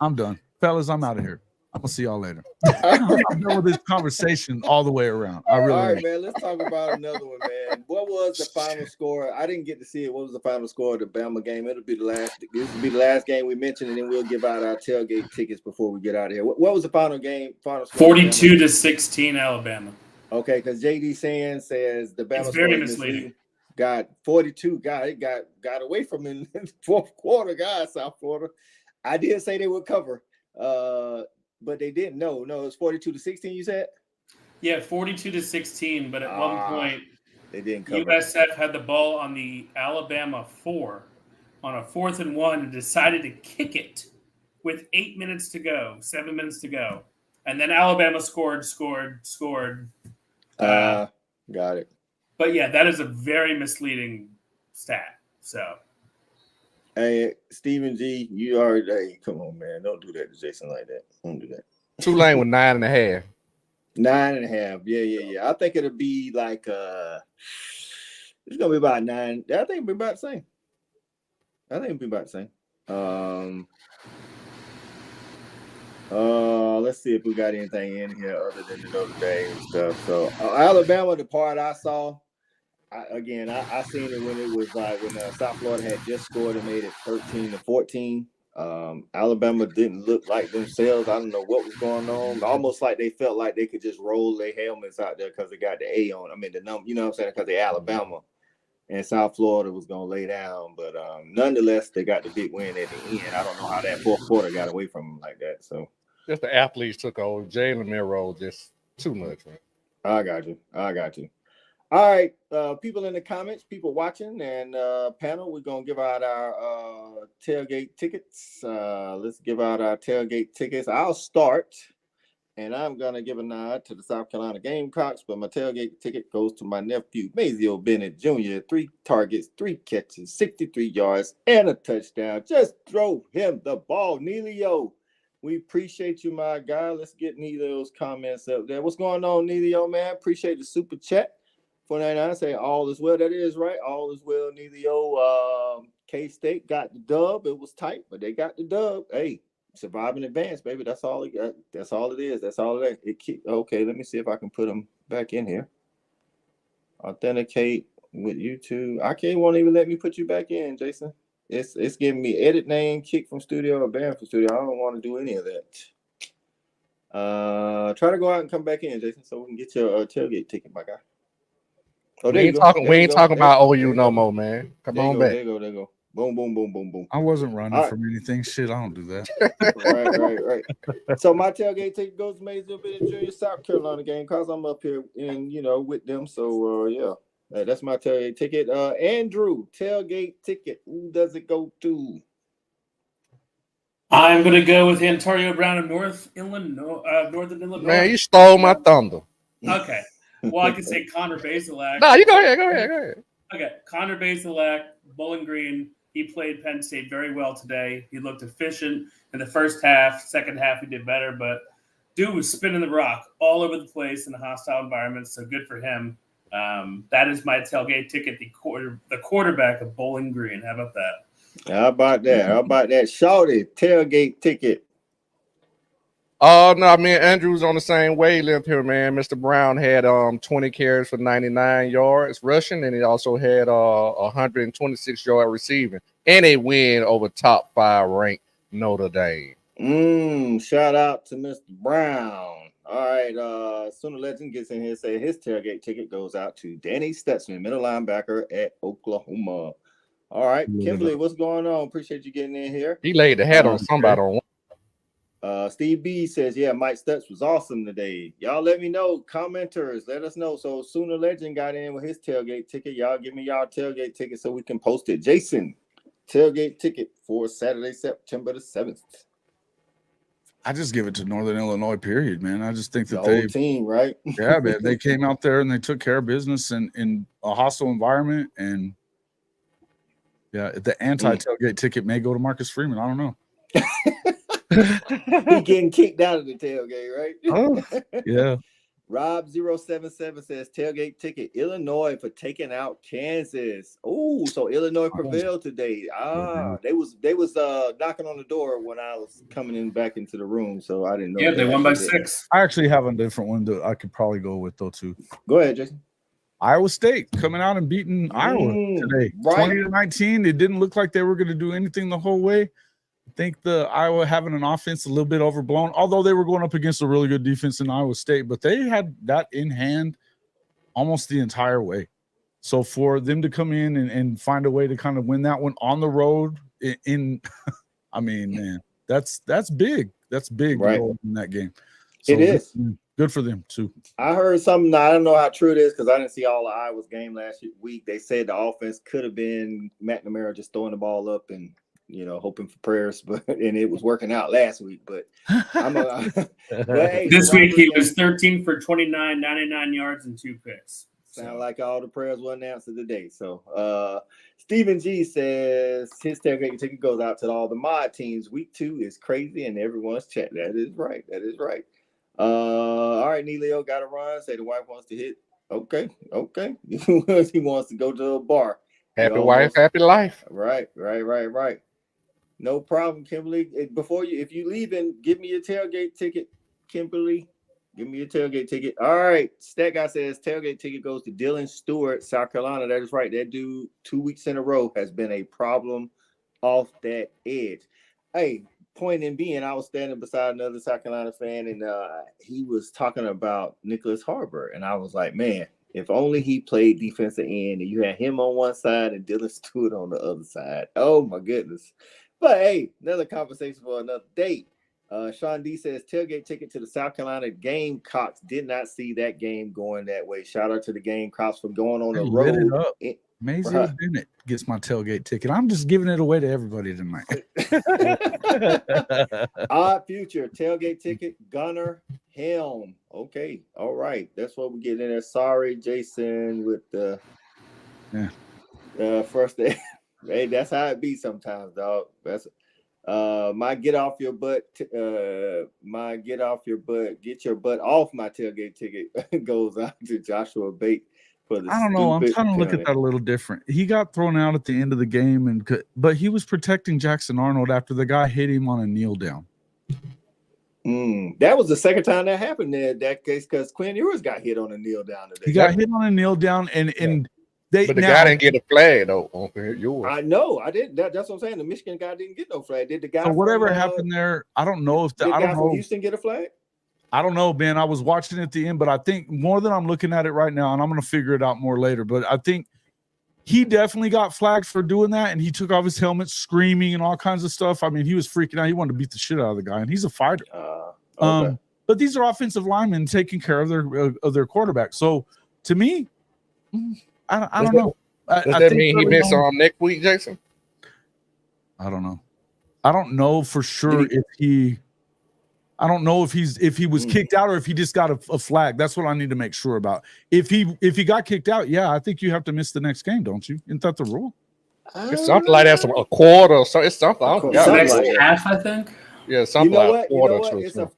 I'm done, fellas. I'm out of here. I'm gonna see y'all later. I'm done with this conversation all the way around. I really. All right, man. Let's talk about another one, man. What was the final score? I didn't get to see it. What was the final score of the Bama game? It'll be the last. This will be the last game we mentioned, and then we'll give out our tailgate tickets before we get out of here. What was the final game? Final score? 42-16, Alabama. Okay, because JD Sands says the Bama it's very misleading. Got 42. It got away from in the fourth quarter, guys. South Florida. I did say they would cover. But they didn't. No, it was 42-16. You said? Yeah, 42-16. But at one point, they didn't cover. USF had the ball on the Alabama 4 on a 4th and 1 and decided to kick it with 7 minutes to go, and then Alabama scored. Got it. But yeah, that is a very misleading stat. So. Hey, Stephen G, you already. Hey, come on, man! Don't do that to Jason like that. Don't do that. Tulane was 9.5. 9.5. Yeah. I think it'll be like it's gonna be about 9. I think it'll be about the same. Let's see if we got anything in here other than the Notre Dame stuff. So Alabama, the part I saw. I seen it when it was like when South Florida had just scored and made it 13-14. Alabama didn't look like themselves. I don't know what was going on. Almost like they felt like they could just roll their helmets out there because they got the A on. I mean the number, you know what I'm saying? Because they're Alabama, and South Florida was gonna lay down. But nonetheless, they got the big win at the end. I don't know how that fourth quarter got away from them like that. So just the athletes took over. Jalen Milroe just too much, man. I got you. All right, people in the comments, people watching, and panel, we're going to give out our tailgate tickets. Let's give out our tailgate tickets. I'll start, and I'm going to give a nod to the South Carolina Gamecocks, but my tailgate ticket goes to my nephew, Mazio Bennett Jr., 3 targets, 3 catches, 63 yards, and a touchdown. Just throw him the ball, Neilio. We appreciate you, my guy. Let's get Neilio's comments up there. What's going on, Neilio, man? Appreciate the super chat. 499 say all is well. That is right. All is well. Neilio. K-State got the dub. It was tight, but they got the dub. Hey, survive in advance, baby. That's all it got. That's all it is. That's all it is. Okay, let me see if I can put them back in here. Authenticate. with YouTube. I won't even let me put you back in, Jason. It's giving me edit name, kick from studio, or ban from studio. I don't want to do any of that. Try to go out and come back in, Jason, so we can get your tailgate ticket, my guy. Oh, we ain't talking about OU no more, man. Come on back. There you go. Boom, boom, boom, boom, boom. I wasn't running from anything. Shit, I don't do that. Right. So my tailgate ticket goes to Maysville Bennett Junior South Carolina game because I'm up here and with them. So yeah, that's my tailgate ticket. Andrew, tailgate ticket. Who does it go to? I'm gonna go with Antonio Brown in Northern Illinois. Man, you stole my thunder. Okay. Well, I could say Connor Bazelak. No, you go ahead. Okay, Connor Bazelak, Bowling Green. He played Penn State very well today. He looked efficient in the first half. Second half, he did better, but dude was spinning the rock all over the place in a hostile environment. So good for him. That is my tailgate ticket. The quarterback of Bowling Green. How about that? How about that? Shorty, tailgate ticket. Oh, no, me and Andrew's on the same wavelength here, man. Mr. Brown had 20 carries for 99 yards rushing, and he also had 126-yard receiving, and a win over top 5 ranked Notre Dame. Shout out to Mr. Brown. All right, Sooner Legend gets in here and say his tailgate ticket goes out to Danny Stutzman, middle linebacker at Oklahoma. All right, Kimberly, what's going on? Appreciate you getting in here. He laid the hat on somebody on one. Steve B says, yeah, Mike Stutz was awesome today. Y'all let me know. Commenters, let us know. So Sooner Legend got in with his tailgate ticket. Y'all give me y'all tailgate ticket so we can post it. Jason, tailgate ticket for Saturday, September the 7th. I just give it to Northern Illinois, period, man. I just think that the whole team, right? Yeah, man. They came out there and they took care of business in a hostile environment. And yeah, the anti-tailgate ticket may go to Marcus Freeman. I don't know. He getting kicked out of the tailgate, right? Oh, yeah. Rob077 says tailgate ticket Illinois for taking out Kansas. Oh, so Illinois prevailed today. They was knocking on the door when I was coming in back into the room, so I didn't know. Yeah, they won by 6. I actually have a different one that I could probably go with though too. Go ahead, Jason. Iowa State coming out and beating Iowa today, 20-19. It didn't look like they were going to do anything the whole way. I think the Iowa having an offense a little bit overblown, although they were going up against a really good defense in Iowa State, but they had that in hand almost the entire way. So for them to come in and find a way to kind of win that one on the road I mean, man, that's big. That's big in that game. So it is. Good for them too. I heard something. I don't know how true it is because I didn't see all of Iowa's game last week. They said the offense could have been McNamara just throwing the ball up and hoping for prayers, and it was working out last week. But this week he was 13 for 29, 99 yards and 2 picks. Sound like all the prayers were answered today. So Stephen G says his tailgate ticket goes out to all the mod teams. Week 2 is crazy and everyone's chat. That is right. All right, Neilio got to run. Say the wife wants to hit. Okay. He wants to go to a bar. Happy wife, happy life. Right. No problem, Kimberly. If you leaving, give me your tailgate ticket, Kimberly. Give me your tailgate ticket. All right. Stat guy says tailgate ticket goes to Dylan Stewart, South Carolina. That is right. That dude 2 weeks in a row has been a problem off that edge. Hey, point in being, I was standing beside another South Carolina fan, and he was talking about Nicholas Harbor, and I was like, man, if only he played defensive end, and you had him on one side and Dylan Stewart on the other side. Oh my goodness. But hey, another conversation for another day. Sean D says tailgate ticket to the South Carolina Gamecocks. Did not see that game going that way. Shout out to the Gamecocks for going on the road. Maisie Bennett gets my tailgate ticket. I'm just giving it away to everybody tonight. Odd future tailgate ticket. Gunner Helm. Okay, all right. That's what we get in there. Sorry, Jason, with the first day. Hey, that's how it be sometimes, dog. That's my get off your butt. Get your butt off my tailgate ticket goes out to Joshua Bate for the. I don't know. I'm trying to look at that a little different. He got thrown out at the end of the game, but he was protecting Jackson Arnold after the guy hit him on a kneel down. That was the second time that happened there. That case because Quinn Ewers got hit on a kneel down today. He got hit on a kneel down, and But the guy didn't get a flag though. On yours. I know. I didn't. That's what I'm saying. The Michigan guy didn't get no flag. Did the guy? So whatever happened there, I don't know if the guy from Houston get a flag. I don't know, Ben. I was watching at the end, but I think more than I'm looking at it right now, and I'm going to figure it out more later. But I think he definitely got flagged for doing that, and he took off his helmet, screaming and all kinds of stuff. I mean, he was freaking out. He wanted to beat the shit out of the guy, and he's a fighter. Okay. But these are offensive linemen taking care of their quarterback. So to me, I don't know. Does that mean he missed next week, Jason? I don't know. I don't know for sure if he. I don't know if he was kicked out or if he just got a flag. That's what I need to make sure about. If he got kicked out, yeah, I think you have to miss the next game, don't you? Isn't that the rule? It's something like that, a quarter or so. It's something. I don't know. Half, I think. Yeah, something like quarter.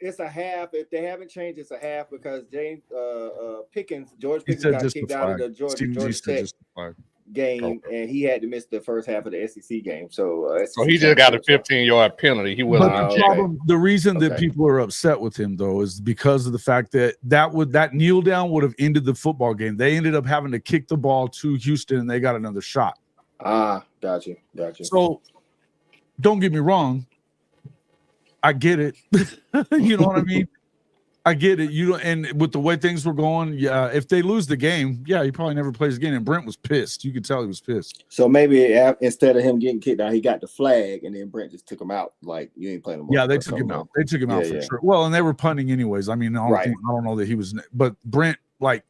It's a half. If they haven't changed, it's a half because George Pickens got kicked out of the Georgia Tech game, and he had to miss the first half of the SEC game. So he just got a 15-yard penalty. He wasn't. The reason that people are upset with him though is because of the fact that kneel down would have ended the football game. They ended up having to kick the ball to Houston, and they got another shot. Gotcha. So don't get me wrong. I get it. You know what I mean? I get it. And with the way things were going, yeah, if they lose the game, yeah, he probably never plays again. And Brent was pissed. You could tell he was pissed. So maybe instead of him getting kicked out, he got the flag, and then Brent just took him out. Like, you ain't playing him. Yeah, they took him out. They took him out for sure. Well, and they were punting anyways. I mean, I don't know that he was, but Brent, like,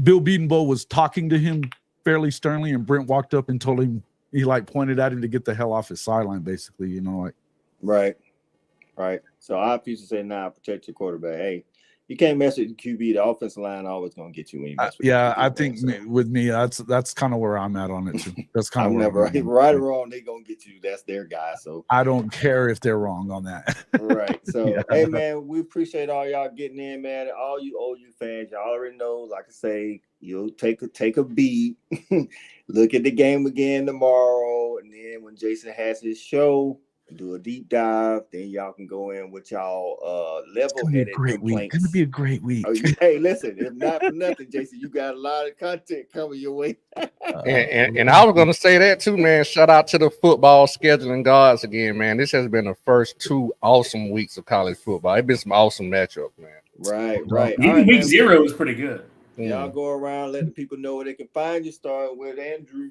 Bill Bedenbow was talking to him fairly sternly, and Brent walked up and told him, he like pointed at him to get the hell off his sideline, basically, you know, like. Right. So I used to say, protect your quarterback. Hey, you can't mess with the QB. The offensive line always gonna get you when you mess with. I think with me, that's kind of where I'm at on it too. That's kind of right or wrong, they gonna get you. That's their guy. So I don't care if they're wrong on that. Right. So hey man, we appreciate all y'all getting in, man. All you OU fans, y'all already know. Like I say, you'll take a beat, look at the game again tomorrow, and then when Jason has his show, do a deep dive, then y'all can go in with y'all level-headed complaints. It's gonna be a great week. Hey, listen, if not for nothing, Jason, you got a lot of content coming your way. and I was gonna say that too, man. Shout out to the football scheduling gods again, man. This has been the first 2 awesome weeks of college football. It's been some awesome matchups, man. Right. Even week 0 was pretty good. Y'all go around, let the people know where they can find you. Starting with Andrew.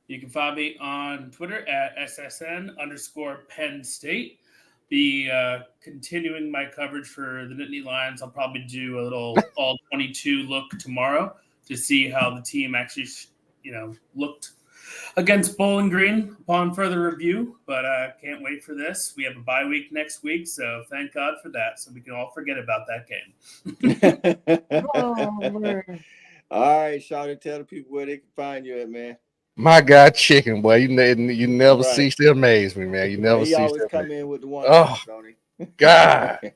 You can find me on Twitter at SSN_Penn State. Be continuing my coverage for the Nittany Lions. I'll probably do a little all 22 look tomorrow to see how the team actually, looked against Bowling Green upon further review. But I can't wait for this. We have a bye week next week, so thank God for that. So we can all forget about that game. All right, Shawty, tell the people where they can find you at, man. My God, chicken boy, you never cease to amaze me, man. You never cease to come in with the one. Oh, God.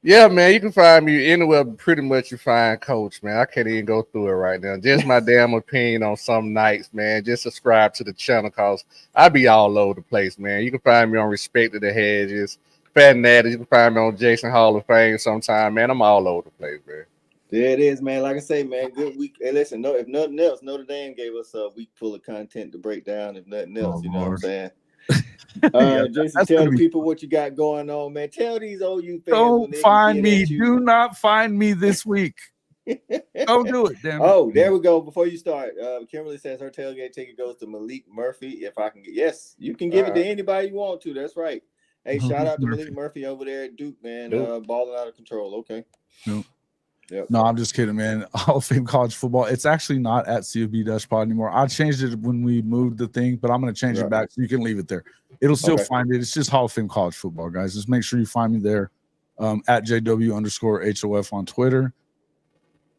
Yeah, man, you can find me anywhere pretty much you find Coach, man. I can't even go through it right now. Just my damn opinion on some nights, man. Just subscribe to the channel because I be all over the place, man. You can find me on Respect of the Hedges, Fanattic. You can find me on Jason Hall of Fame sometime, man. I'm all over the place, man. There it is, man. Like I say, man, good week. Hey, listen, if nothing else, Notre Dame gave us a week full of content to break down. If nothing else, you know what I'm saying? Jason, tell the people what you got going on, man. Tell these OU fans. Don't find me. Do not find me this week. Don't do it, damn it. Oh, there we go. Before you start, Kimberly says her tailgate ticket goes to Malik Murphy. If I can get, yes, you can give it to anybody you want to. That's right. Hey, shout out to Malik Murphy over there at Duke, man. Balling out of control. Okay. Nope. Yep. No, I'm just kidding, man. Hall of Fame College Football. It's actually not at CFB-Pod anymore. I changed it when we moved the thing, but I'm going to change it back so you can leave it there. It'll still find it. It's just Hall of Fame College Football, guys. Just make sure you find me there at JW_HOF on Twitter.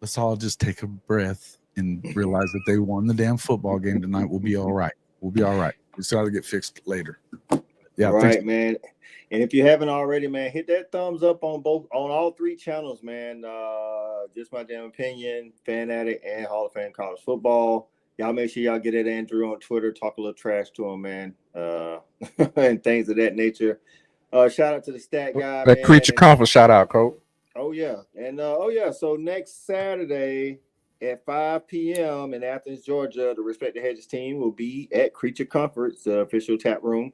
Let's all just take a breath and realize that they won the damn football game tonight. We'll be all right. We'll be all right. We still got to get fixed later. Yeah, right, man. And if you haven't already, man, hit that thumbs up on all 3 channels, man. Just My Damn Opinion, Fanattic, and Hall of Fame College Football. Y'all make sure y'all get at Andrew on Twitter, talk a little trash to him, man, and things of that nature. Shout out to the stat guy. That Creature Conference shout out, Coach. Oh yeah, and so next Saturday at 5 p.m. in Athens, Georgia. The Respect the Hedges team will be at Creature Comforts, the official tap room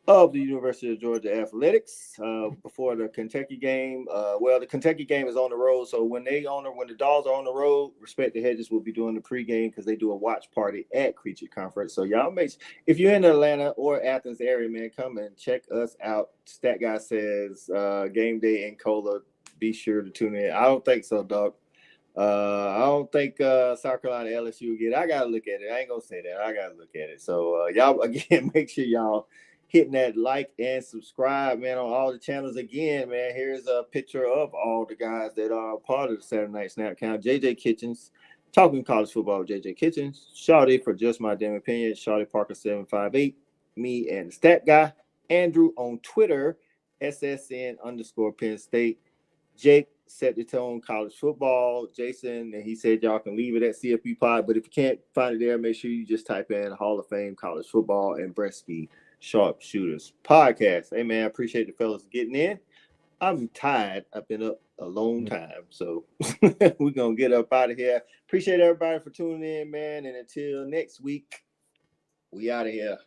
of the University of Georgia Athletics, before the Kentucky game. Well, the Kentucky game is on the road, so when the Dogs are on the road, Respect the Hedges will be doing the pregame because they do a watch party at Creature Conference. So y'all if you're in the Atlanta or Athens area, man, come and check us out. Stat Guy says game day in Cola. Be sure to tune in. I don't think so, dog. I don't think South Carolina LSU will get it. I gotta look at it. I ain't gonna say that. I gotta look at it. So y'all again, make sure y'all hitting that like and subscribe, man, on all the channels. Again, man, here's a picture of all the guys that are part of the Saturday Night Snap Count. JJ Kitchens, talking college football with JJ Kitchens. Shawty for Just My Damn Opinion. Shawty Parker 758. Me and the Stat Guy. Andrew on Twitter. SSN_Penn State. Jake Set the Tone College Football. Jason, and he said y'all can leave it at CFP Pod, but if you can't find it there, make sure you just type in Hall of Fame College Football and Bresky Sharpshooters Podcast. Hey, man, I appreciate the fellas getting in. I'm tired. I've been up a long time, so we're going to get up out of here. Appreciate everybody for tuning in, man, and until next week, we out of here.